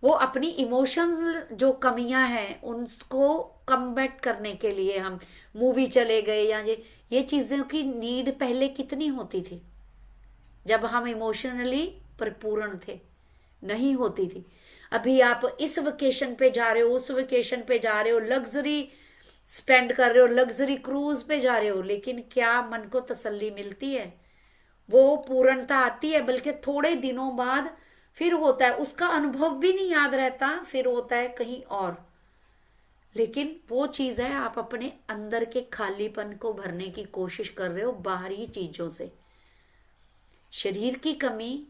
वो अपनी इमोशनल जो कमियां हैं उनको कम्बैट करने के लिए हम मूवी चले गए, या ये चीज़ों की नीड पहले कितनी होती थी जब हम इमोशनली परिपूर्ण थे, नहीं होती थी। अभी आप इस वेकेशन पे जा रहे हो, उस वेकेशन पे जा रहे हो, लग्जरी स्पेंड कर रहे हो, लग्जरी क्रूज पे जा रहे हो, लेकिन क्या मन को तसल्ली मिलती है? वो पूर्णता आती है, बल्कि थोड़े दिनों बाद फिर होता है, उसका अनुभव भी नहीं याद रहता, फिर होता है कहीं और। लेकिन वो चीज़ है, आप अपने अंदर के खालीपन को भरने की कोशिश कर रहे हो बाहरी चीज़ों से। शरीर की कमी,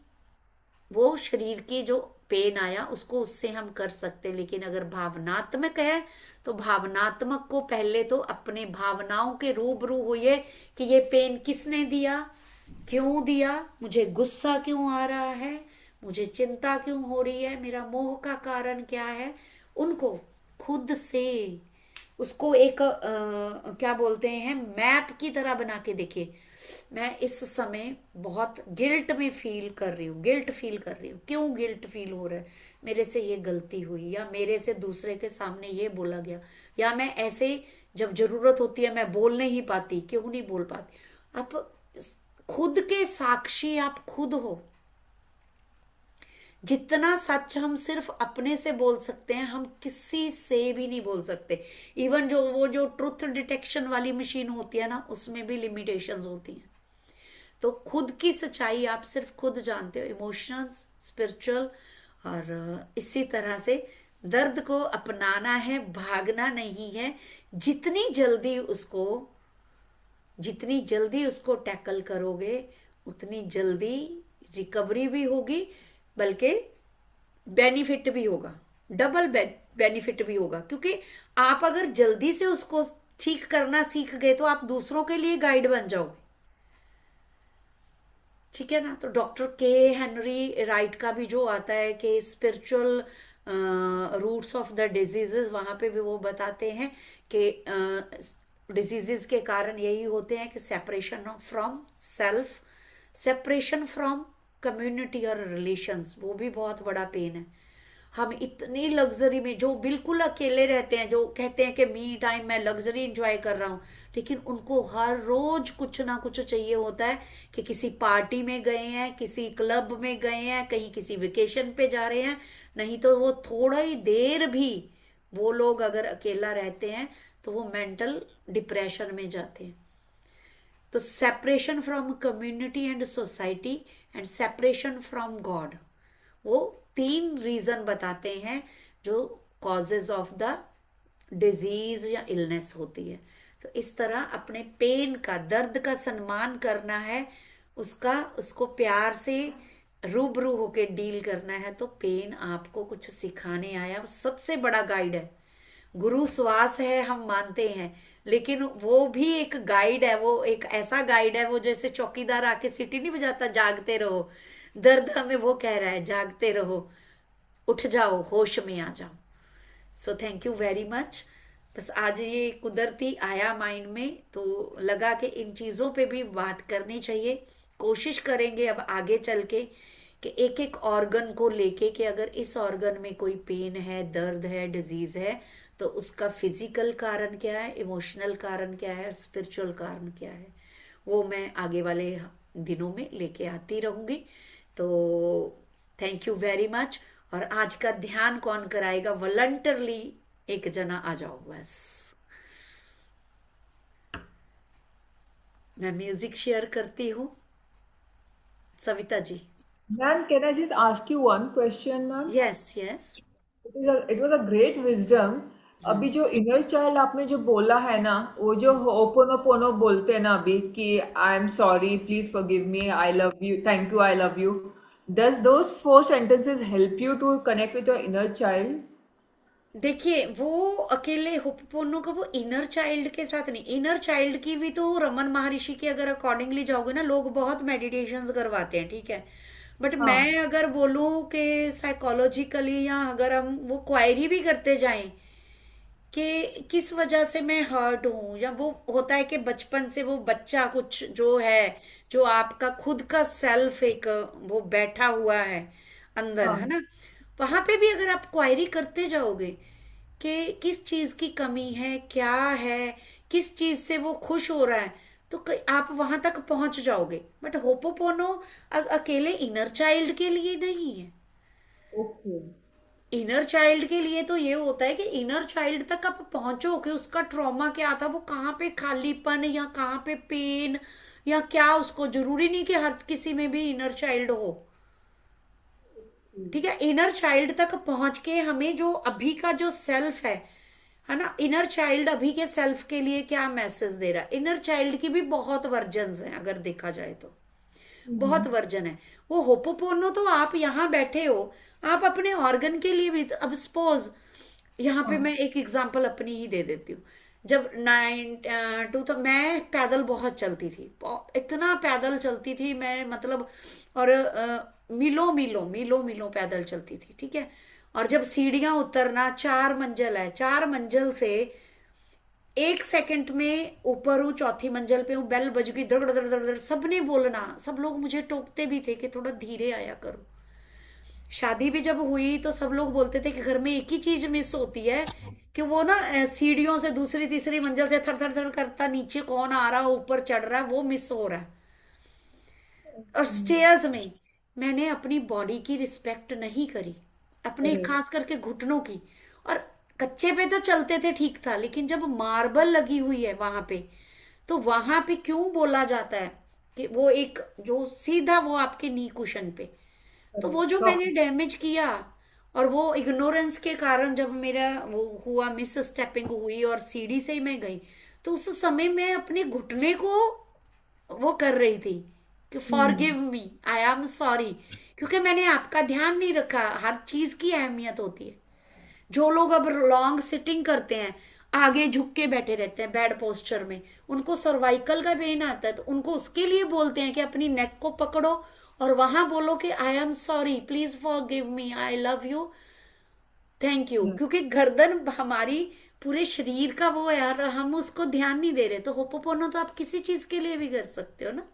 वो शरीर की जो पेन आया उसको उससे हम कर सकते, लेकिन अगर भावनात्मक है तो भावनात्मक को पहले तो अपने भावनाओं के रूबरू होइए कि ये पेन किसने दिया, क्यों दिया, मुझे गुस्सा क्यों आ रहा है, मुझे चिंता क्यों हो रही है, मेरा मोह का कारण क्या है। उनको खुद से उसको एक क्या बोलते हैं, मैप की तरह बना के देखिए। मैं इस समय बहुत गिल्ट में फील कर रही हूँ, गिल्ट फील कर रही हूँ, क्यों गिल्ट फील हो रहा है, मेरे से ये गलती हुई, या मेरे से दूसरे के सामने ये बोला गया, या मैं ऐसे जब जरूरत होती है मैं बोल नहीं पाती, क्यों नहीं बोल पाती। आप खुद के साक्षी आप खुद हो। जितना सच हम सिर्फ अपने से बोल सकते हैं, हम किसी से भी नहीं बोल सकते। इवन जो ट्रुथ डिटेक्शन वाली मशीन होती है ना, उसमें भी लिमिटेशंस होती हैं। तो खुद की सच्चाई आप सिर्फ खुद जानते हो, इमोशंस, स्पिरिचुअल। और इसी तरह से दर्द को अपनाना है, भागना नहीं है। जितनी जल्दी उसको टैकल करोगे, उतनी जल्दी रिकवरी भी होगी, बल्कि बेनिफिट भी होगा, डबल बेनिफिट भी होगा। क्योंकि आप अगर जल्दी से उसको ठीक करना सीख गए तो आप दूसरों के लिए गाइड बन जाओगे, ठीक है ना। तो डॉक्टर के हेनरी राइट का भी जो आता है कि spiritual roots of the diseases, वहां पे भी वो बताते हैं कि डिजीजेस के कारण यही होते हैं कि separation from self, separation from community और रिलेशंस, वो भी बहुत बड़ा पेन है। हम इतनी लग्जरी में जो बिल्कुल अकेले रहते हैं, जो कहते हैं कि मी टाइम, मैं लग्जरी इंजॉय कर रहा हूँ, लेकिन उनको हर रोज कुछ ना कुछ चाहिए होता है कि किसी पार्टी में गए हैं, किसी क्लब में गए हैं, कहीं किसी वेकेशन पे जा रहे हैं, नहीं तो वो थोड़ा ही देर भी वो लोग अगर अकेला रहते हैं तो वो मेंटल डिप्रेशन में जाते हैं। तो separation from community and society and separation from God, वो 3 रीजन बताते हैं जो कॉजेज ऑफ द डिजीज या इलनेस होती है। तो इस तरह अपने पेन का, दर्द का सम्मान करना है, उसको प्यार से रूबरू होके डील करना है। तो पेन आपको कुछ सिखाने आया, वो सबसे बड़ा गाइड है। गुरु श्वास है, हम मानते हैं, लेकिन वो भी एक गाइड है। वो एक ऐसा गाइड है, वो जैसे चौकीदार आके सीटी नहीं बजाता, जागते रहो। दर्द हमें वो कह रहा है, जागते रहो, उठ जाओ, होश में आ जाओ। So thank you very much. बस आज ये कुदरती आया माइंड में, तो लगा कि इन चीज़ों पे भी बात करनी चाहिए। कोशिश करेंगे अब आगे चल के कि एक एक ऑर्गन को लेके, कि अगर इस ऑर्गन में कोई पेन है, दर्द है, डिजीज है, तो उसका फिजिकल कारण क्या है, इमोशनल कारण क्या है, स्पिरिचुअल कारण क्या है, वो मैं आगे वाले दिनों में लेके आती रहूंगी। तो थैंक यू वेरी मच। और आज का ध्यान कौन कराएगा? वॉलंटरली एक जना आ जाओ बस। मैं म्यूजिक शेयर करती हूँ। Savita ji. Ma'am, can I just ask you one question, ma'am? Yes yes. It was a great wisdom. अभी जो इनर चाइल्ड आपने जो बोला है ना, वो जो होपोनोपोनो बोलते हैं ना अभी कि I am sorry, please forgive me, I love you, thank you, I love you, does those 4 sentences help you to connect with your inner child? देखिए, वो अकेले होपोपोनो का वो इनर चाइल्ड के साथ नहीं, इनर चाइल्ड की भी तो रमन महर्षि के अगर अकॉर्डिंगली जाओगे ना, लोग बहुत मेडिटेशंस करवाते हैं, ठीक है। बट हाँ मैं अगर बोलूं कि साइकोलॉजिकली, या अगर हम वो क्वायरी भी करते जाएं कि किस वजह से मैं हर्ट हूं, या वो होता है कि बचपन से वो बच्चा कुछ जो है, जो आपका खुद का सेल्फ एक वो बैठा हुआ है अंदर, है हाँ ना, वहां पे भी अगर आप क्वायरी करते जाओगे कि किस चीज की कमी है, क्या है, किस चीज से वो खुश हो रहा है, तो आप वहां तक पहुंच जाओगे। बट होपोपोनो अकेले इनर चाइल्ड के लिए नहीं है। ओके इनर चाइल्ड के लिए तो ये होता है कि इनर चाइल्ड तक आप पहुंचो कि उसका ट्रॉमा क्या था, वो कहाँ पे खालीपन, या कहाँ पे पेन, या क्या, उसको जरूरी नहीं कि हर किसी में भी इनर चाइल्ड हो, ठीक है। इनर चाइल्ड तक पहुंच के हमें जो अभी का जो सेल्फ है ना, इनर चाइल्ड अभी के सेल्फ के लिए क्या मैसेज दे रहा है। इनर चाइल्ड की भी बहुत वर्जन्स हैं, अगर देखा जाए तो बहुत वर्जन है। वो होपोपोनो तो आप यहाँ बैठे हो, आप अपने ऑर्गन के लिए भी, अब सपोज यहाँ पे हाँ मैं एक एग्जांपल अपनी ही दे देती हूँ। जब तो मैं पैदल बहुत चलती थी, इतना पैदल चलती थी मैं, मतलब, और मीलों मीलों मीलों मीलों पैदल चलती थी, ठीक है। और जब सीढ़ियां उतरना, 4 मंजिल है, 4 मंजिल से 1 सेकंड में ऊपर हूँ, चौथी मंजिल पे हूँ, बेल बज गई, धड़ धड़ धड़ धड़, सबने बोलना, सब लोग मुझे टोकते भी थे कि थोड़ा धीरे आया करो। शादी भी जब हुई तो सब लोग बोलते थे कि घर में एक ही चीज मिस होती है कि वो ना सीढ़ियों से दूसरी तीसरी मंजिल से थर थर थर करता नीचे कौन आ रहा है, ऊपर चढ़ रहा है, वो मिस हो रहा है। और स्टेयर्स में मैंने अपनी बॉडी की रिस्पेक्ट नहीं करी, अपने खास करके घुटनों की। और कच्चे पे तो चलते थे ठीक था, लेकिन जब मार्बल लगी हुई है वहां पे, तो वहां पे क्यों बोला जाता है कि वो एक जो सीधा वो आपके नी कुशन पे, तो वो जो मैंने डैमेज किया, और वो इग्नोरेंस के कारण जब मेरा वो हुआ, मिस स्टेपिंग हुई और सीढ़ी से ही मैं गई, तो उस समय मैं अपने घुटने को वो कर रही थी कि forgive me, I am sorry, क्योंकि मैंने आपका ध्यान नहीं रखा। हर चीज की अहमियत होती है। जो लोग अब लॉन्ग सिटिंग करते हैं, आगे झुक के बैठे रहते हैं बैड पोस्चर में, उनको सर्वाइकल का पेन आता है, तो उनको उसके लिए बोलते हैं कि अपनी नेक को पकड़ो और वहां बोलो कि I am sorry, please forgive me, I love you, thank you. क्योंकि गर्दन हमारी पूरे शरीर का वो है यार, हम उसको ध्यान नहीं दे रहे। तो होपोपोनो तो आप किसी चीज के लिए भी कर सकते हो ना,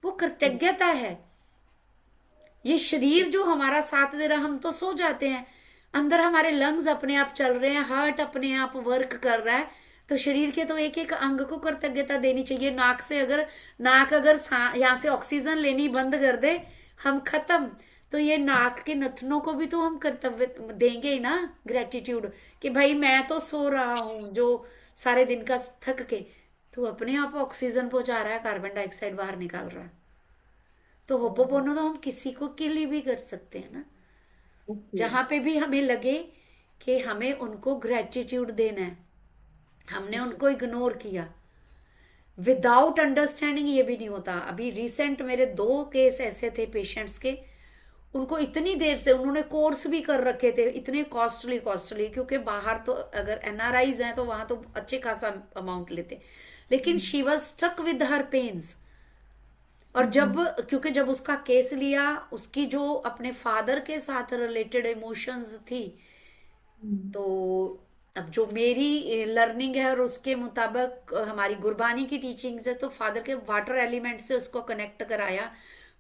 वो कृतज्ञता है। ये शरीर जो हमारा साथ दे रहा, हम तो सो जाते हैं, अंदर हमारे लंग्स अपने आप चल रहे हैं, हार्ट अपने आप वर्क कर रहा है, तो शरीर के तो एक एक अंग को कृतज्ञता देनी चाहिए। नाक से अगर यहाँ से ऑक्सीजन लेनी बंद कर दे, हम खत्म। तो ये नाक के नथनों को भी तो हम कर्तव्य देंगे ही ना, ग्रेटिट्यूड, कि भाई मैं तो सो रहा हूँ जो सारे दिन का थक के, तो अपने आप ऑक्सीजन पहुंचा रहा है, कार्बन डाइऑक्साइड बाहर निकाल रहा है। तो होपोपोनो तो हम किसी को के लिए भी कर सकते हैं ना, जहां पे भी हमें लगे कि हमें उनको ग्रेटिट्यूड देना है, हमने उनको इग्नोर किया विदाउट अंडरस्टैंडिंग, ये भी नहीं होता। अभी रिसेंट मेरे 2 केस ऐसे थे पेशेंट्स के, उनको इतनी देर से, उन्होंने कोर्स भी कर रखे थे, इतने कॉस्टली, क्योंकि बाहर तो अगर एनआरआईज हैं तो वहां तो अच्छे खासा अमाउंट लेते, लेकिन she was stuck with her pains. और क्योंकि जब उसका केस लिया, उसकी जो अपने फादर के साथ रिलेटेड इमोशंस थी, तो अब जो मेरी लर्निंग है और उसके मुताबिक हमारी गुरबानी की टीचिंग्स है, तो फादर के वाटर एलिमेंट से उसको कनेक्ट कराया,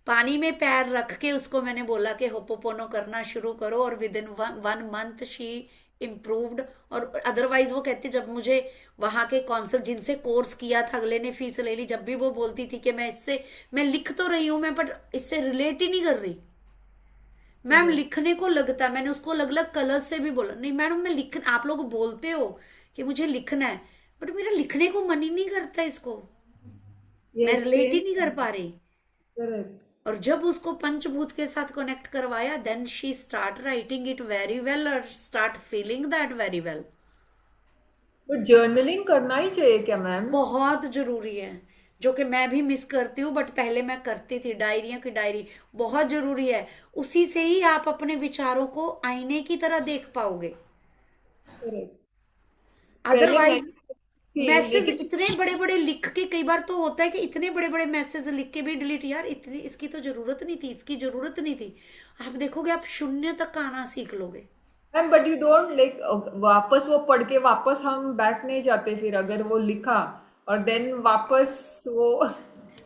पानी में पैर रख के उसको मैंने बोला कि होपोपोनो करना शुरू करो, और with in 1 month she improved. और अदरवाइज वो कहते, जब मुझे वहां के कौंसल जिनसे कोर्स किया था, अगले ने फीस ले ली, जब भी वो बोलती थी कि मैं लिख तो रही हूं, मैं बट इससे रिलेट ही नहीं कर रही मैम, लिखने को लगता, मैंने उसको अलग अलग कलर्स से भी बोला, नहीं मैडम मैं लिख, आप लोग बोलते हो कि मुझे लिखना है, बट मेरा लिखने को मन ही नहीं करता इसको, मैं रिलेट ही नहीं कर पा रही। और जब उसको पंचभूत के साथ कनेक्ट करवाया, then she start writing it very well और start feeling that very well. But journaling करना ही चाहिए क्या मैम? बहुत जरूरी है, जो कि मैं भी मिस करती हूँ, बट पहले मैं करती थी। डायरियों की डायरी बहुत जरूरी है, उसी से ही आप अपने विचारों को आईने की तरह देख पाओगे। अदरवाइज मैसेज इतने बड़े बड़े लिख के, कई बार तो होता है कि इतने बड़े बड़े मैसेज लिख के भी डिलीट, यार इतनी इसकी तो जरूरत नहीं थी, इसकी जरूरत नहीं थी। आप देखोगे आप 0 तक आना सीख लोगे ma'am. But you don't like वापस वो पढ़ के वापस हम बैक नहीं जाते, फिर अगर वो लिखा और देन वापस वो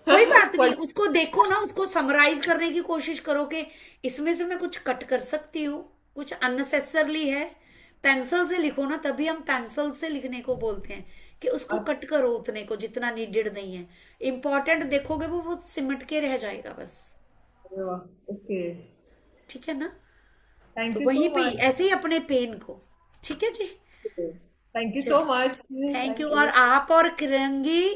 कोई बात नहीं, उसको देखो ना, उसको समराइज करने की कोशिश करो कि इसमें से मैं कुछ कट कर सकती हूँ, कुछ अननेसेसरली है, पेंसिल से लिखो ना, तभी हम पेंसिल से लिखने को बोलते हैं कि उसको कट करो उतने को जितना नीडेड नहीं है। इम्पोर्टेंट देखोगे वो सिमट के रह जाएगा बस। ओके, ठीक है ना, थैंक तो यू वहीं सो पे मच, ऐसे ही अपने पेन को, ठीक है जी, thank you so much, thank you. और आप और किरंगी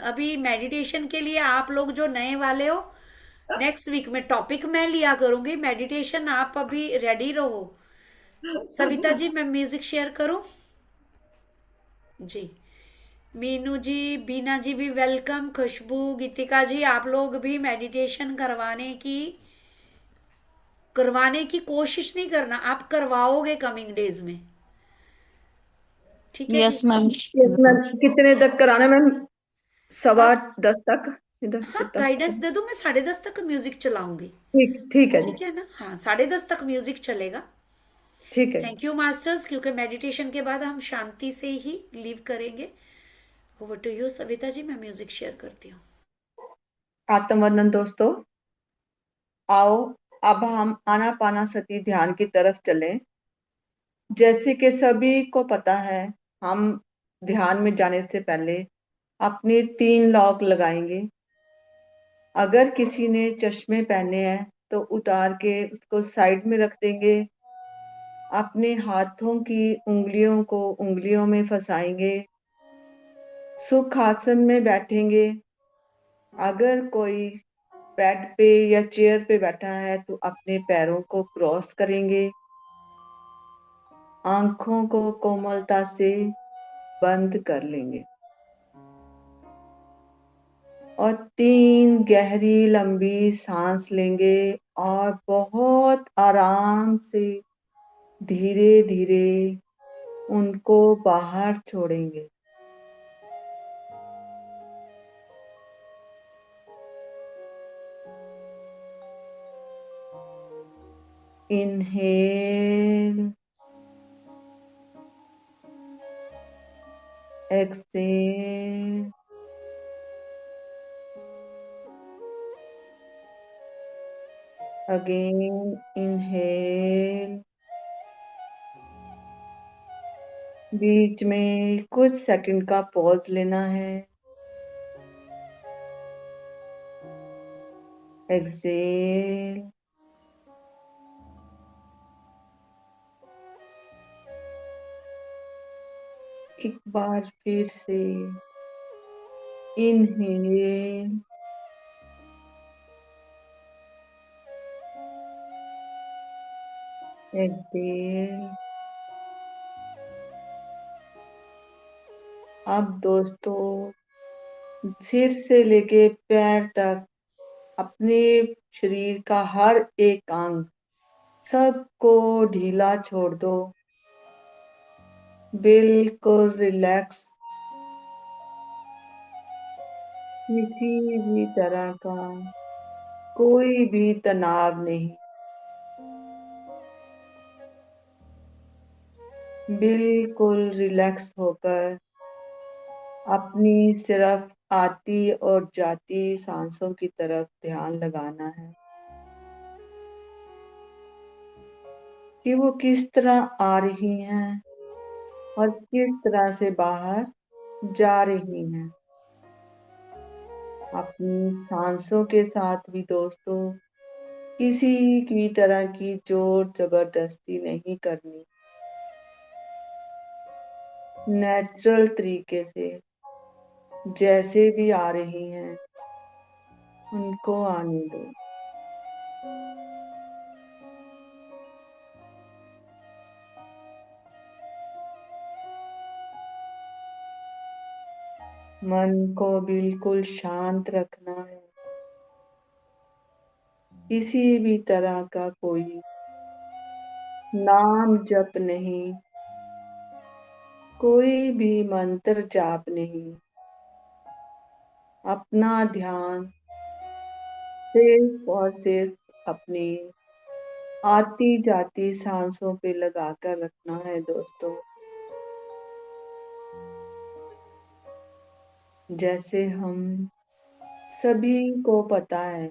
अभी मेडिटेशन के लिए, आप लोग जो नए वाले हो, नेक्स्ट वीक में टॉपिक मैं लिया करूंगी मेडिटेशन, आप अभी रेडी रहो। सविता जी मैं म्यूजिक शेयर करूं जी, मीनू जी, बीना जी भी वेलकम, खुशबू, गीतिका जी, आप लोग भी मेडिटेशन करवाने की कोशिश नहीं करना, आप करवाओगे कमिंग डेज में, ठीक है यस जी। मैम। कितने तक कराना मैम? 10:15 तक? हाँ गाइडेंस दे दो, मैं 10:30 तक म्यूजिक चलाऊंगी, ठीक है जी, ठीक है ना, हाँ 10:30 तक म्यूजिक चलेगा। ठीक है। थैंक यू मास्टर्स, क्योंकि मेडिटेशन के बाद हम शांति से ही लीव करेंगे। Over to you Savita ji, मैं म्यूजिक शेयर करती हूँ। आत्मवंदन दोस्तों, आओ अब हम आनापानासती ध्यान की तरफ चलें। जैसे कि सभी को पता है, हम ध्यान में जाने से पहले अपने 3 लॉक लगाएंगे। अगर किसी ने चश्मे पहने हैं तो उतार के उसको साइड में रख देंगे। अपने हाथों की उंगलियों को उंगलियों में फंसाएंगे। सुख आसन में बैठेंगे। अगर कोई बेड पे या चेयर पे बैठा है तो अपने पैरों को क्रॉस करेंगे। आंखों को कोमलता से बंद कर लेंगे और 3 गहरी लंबी सांस लेंगे और बहुत आराम से धीरे धीरे उनको बाहर छोड़ेंगे। Inhale, exhale, again inhale. बीच में कुछ सेकंड का पॉज लेना है। एक्सहेल, एक बार फिर से इनहेल, एक्सहेल। अब दोस्तों, सिर से लेके पैर तक अपने शरीर का हर एक अंग सबको ढीला छोड़ दो। बिल्कुल रिलैक्स, किसी भी तरह का कोई भी तनाव नहीं। बिल्कुल रिलैक्स होकर अपनी सिर्फ आती और जाती सांसों की तरफ ध्यान लगाना है कि वो किस तरह आ रही हैं और किस तरह से बाहर जा रही हैं। अपनी सांसों के साथ भी दोस्तों किसी भी तरह की जोर जबरदस्ती नहीं करनी। नेचुरल तरीके से जैसे भी आ रही हैं उनको आने दो। मन को बिल्कुल शांत रखना है। किसी भी तरह का कोई नाम जप नहीं, कोई भी मंत्र जाप नहीं। अपना ध्यान सिर्फ और सिर्फ अपनी आती जाती सांसों पे लगाकर रखना है दोस्तों। जैसे हम सभी को पता है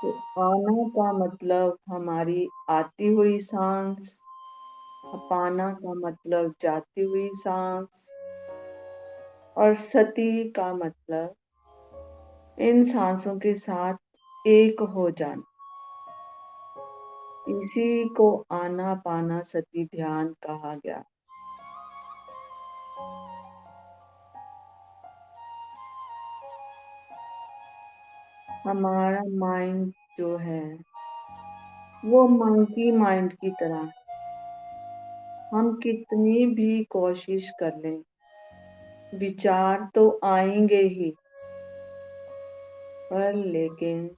कि आना का मतलब हमारी आती हुई सांस, अपाना का मतलब जाती हुई सांस और सती का मतलब इन सांसों के साथ एक हो जाना। इसी को आनापाना सती ध्यान कहा गया। हमारा माइंड जो है वो मंकी माइंड की तरह, हम कितनी भी कोशिश कर लें विचार तो आएंगे ही, पर लेकिन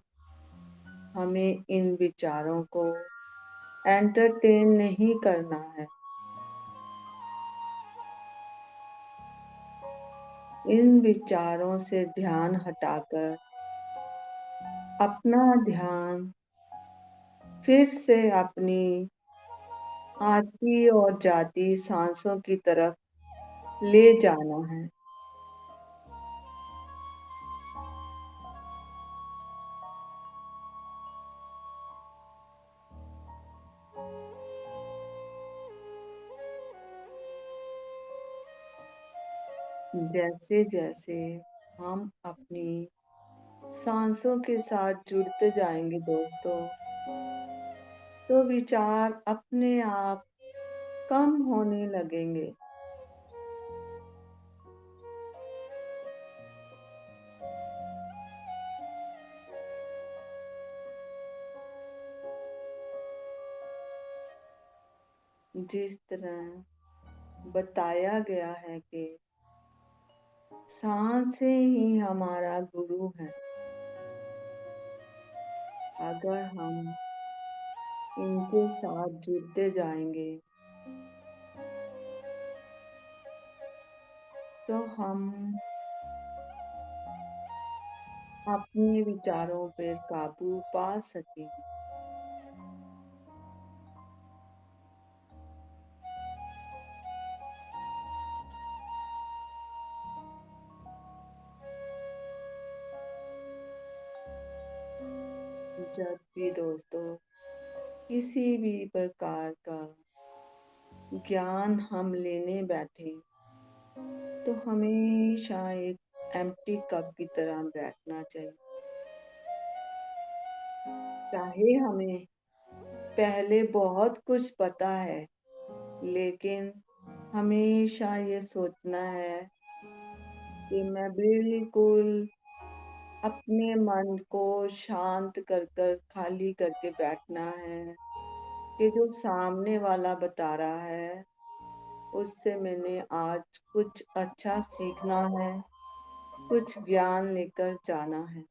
हमें इन विचारों को एंटरटेन नहीं करना है। इन विचारों से ध्यान हटाकर अपना ध्यान फिर से अपनी आती और जाती सांसों की तरफ ले जाना है। जैसे जैसे हम अपनी सांसों के साथ जुड़ते जाएंगे दोस्तों, तो विचार अपने आप कम होने लगेंगे। जिस तरह बताया गया है कि सांसें ही हमारा गुरु है। अगर हम इनके साथ जुड़ते जाएंगे तो हम अपने विचारों पर काबू पा सकेंगे। जब भी दोस्तों किसी भी प्रकार का ज्ञान हम लेने बैठे तो हमेशा एक एम्प्टी कप की तरह बैठना चाहिए। चाहे हमें पहले बहुत कुछ पता है, लेकिन हमेशा ये सोचना है कि मैं बिल्कुल अपने मन को शांत कर कर खाली करके बैठना है कि जो सामने वाला बता रहा है उससे मैंने आज कुछ अच्छा सीखना है, कुछ ज्ञान लेकर जाना है।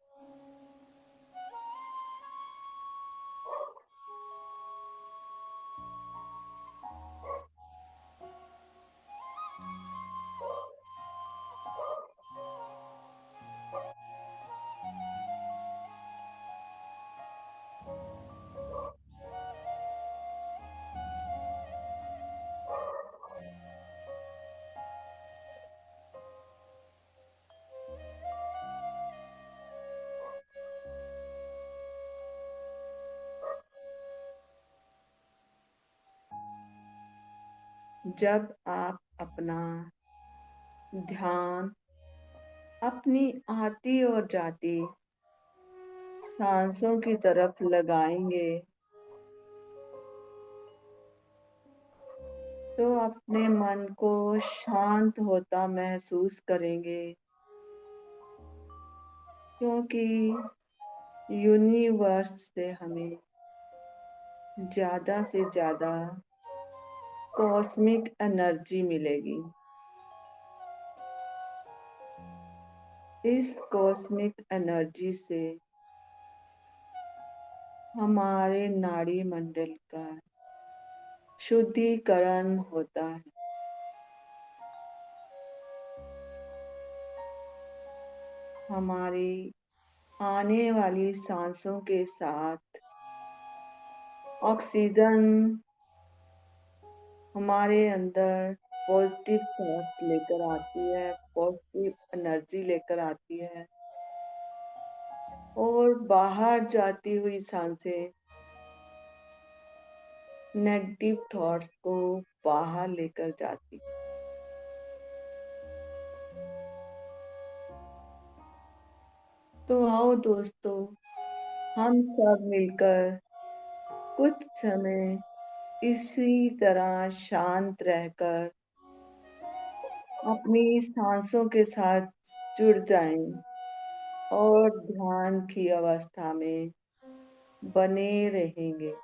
जब आप अपना ध्यान अपनी आती और जाती सांसों की तरफ लगाएंगे तो अपने मन को शांत होता महसूस करेंगे, क्योंकि यूनिवर्स से हमें ज्यादा से ज्यादा कॉस्मिक एनर्जी मिलेगी। इस कॉस्मिक एनर्जी से हमारे नाड़ी मंडल का शुद्धिकरण होता है। हमारी आने वाली सांसों के साथ ऑक्सीजन हमारे अंदर पॉजिटिव थॉट्स लेकर आती है, पॉजिटिव एनर्जी लेकर आती है, और बाहर जाती हुई सांसें नेगेटिव थॉट्स को बाहर लेकर जाती है। तो आओ दोस्तों, हम सब मिलकर कुछ समय इसी तरह शांत रहकर अपनी सांसों के साथ जुड़ जाएं और ध्यान की अवस्था में बने रहेंगे।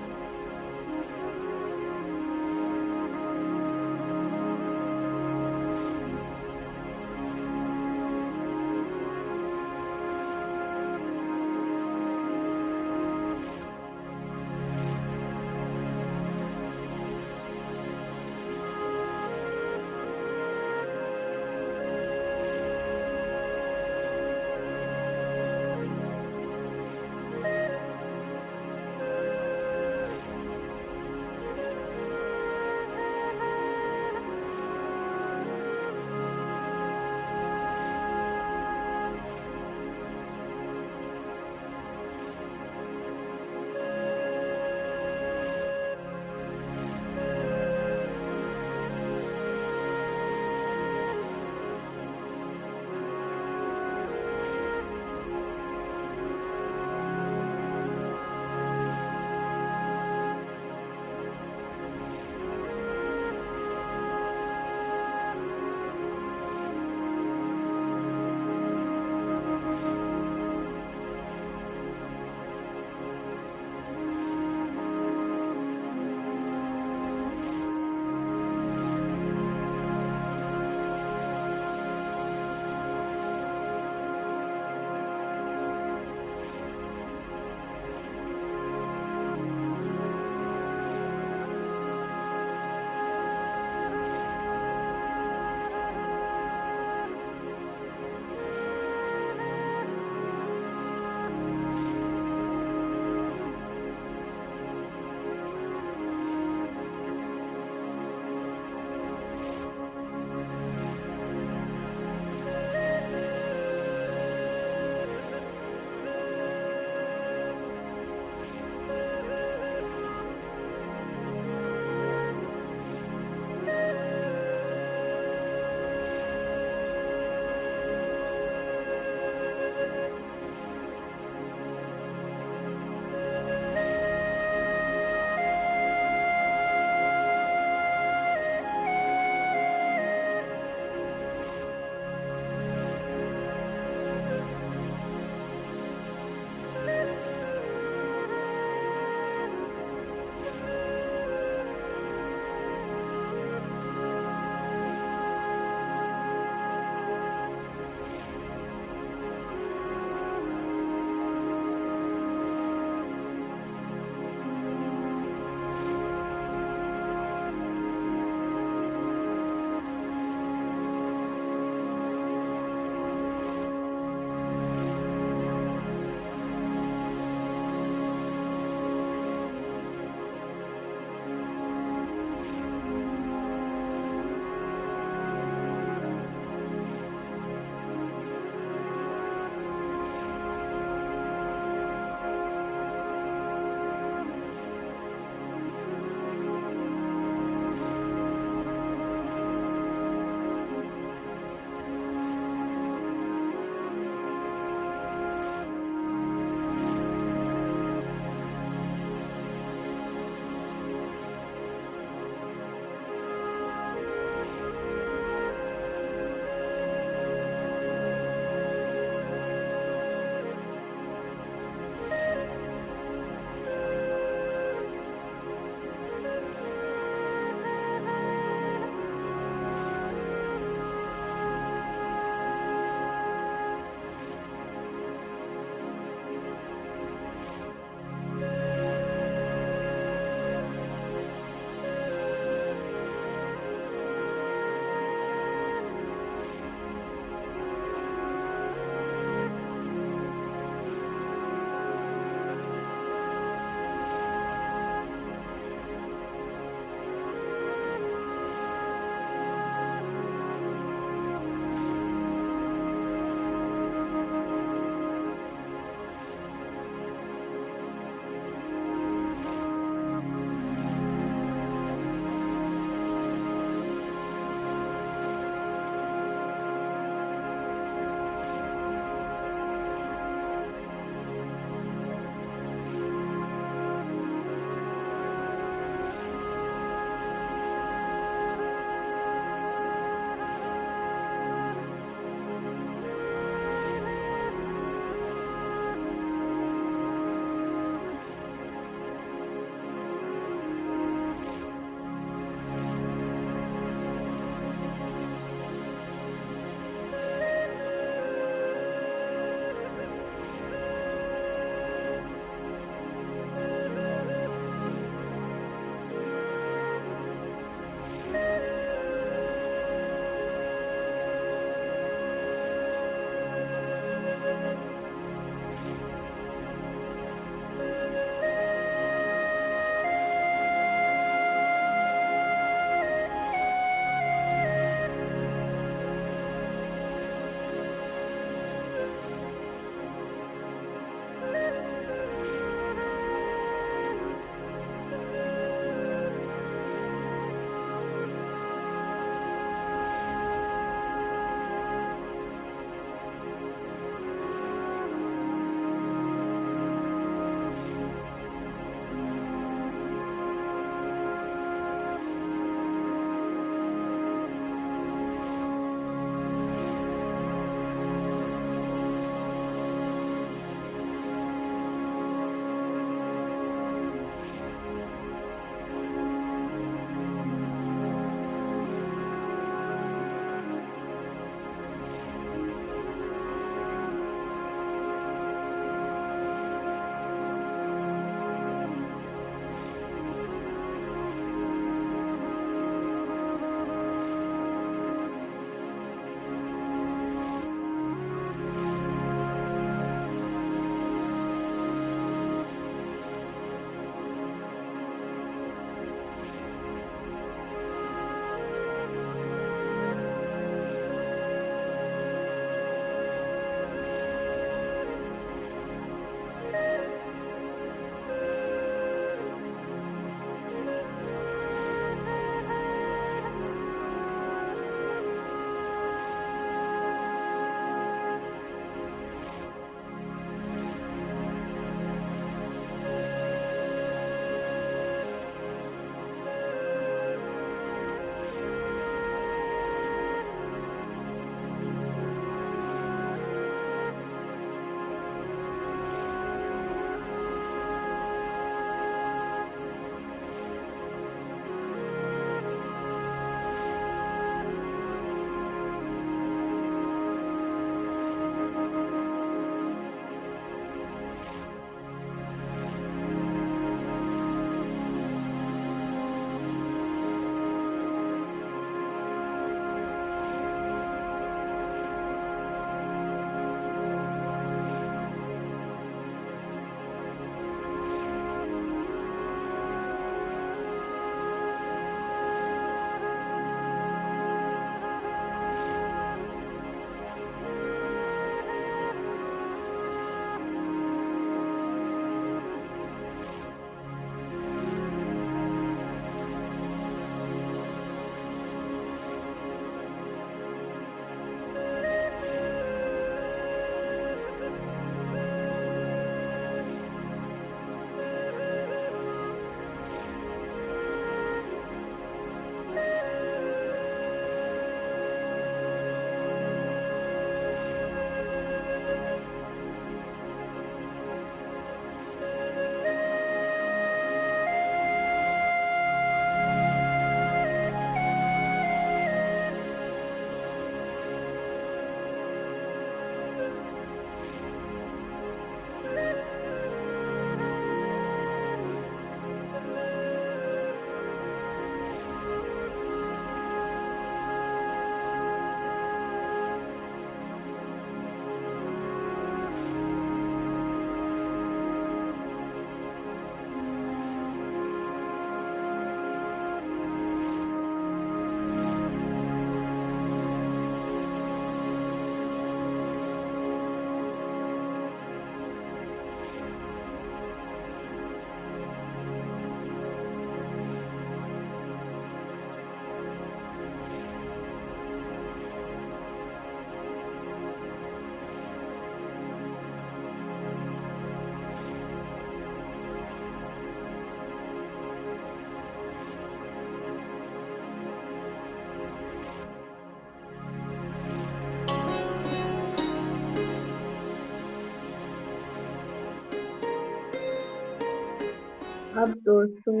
अब दोस्तों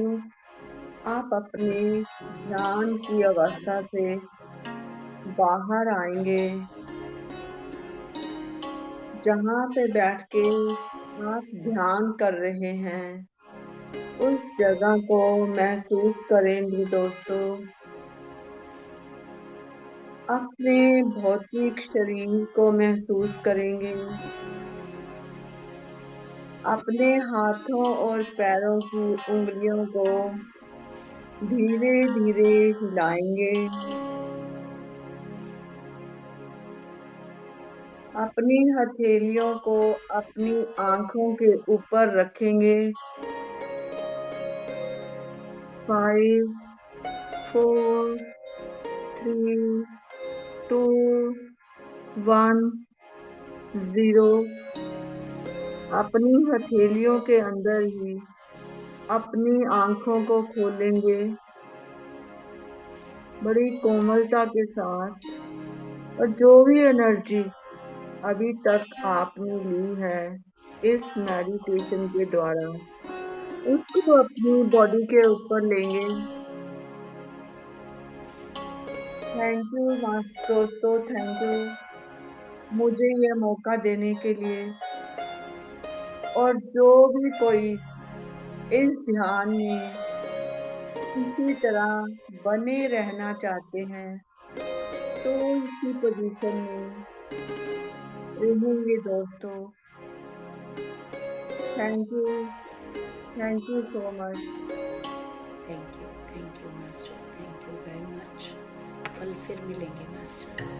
आप अपने ध्यान की अवस्था से बाहर आएंगे, जहाँ पे बैठ के आप ध्यान कर रहे हैं उस जगह को महसूस करेंगे दोस्तों। अपने भौतिक शरीर को महसूस करेंगे, अपने हाथों और पैरों की उंगलियों को धीरे धीरे हिलाएंगे, अपनी हथेलियों को अपनी आंखों के ऊपर रखेंगे। 5 4 3 2 1 0। अपनी हथेलियों के अंदर ही अपनी आंखों को खोलेंगे बड़ी कोमलता के साथ, और जो भी एनर्जी अभी तक आपने ली है इस मेडिटेशन के द्वारा उसको अपनी बॉडी के ऊपर लेंगे। थैंक यू दोस्तों, थैंक यू मुझे ये मौका देने के लिए। और जो भी कोई इस ध्यान में इसी तरह बने रहना चाहते हैं तो इसी पोजीशन में रहेंगे दोस्तों। Thank you so much. Thank you master, thank you very much. कल फिर मिलेंगे मास्टर्स।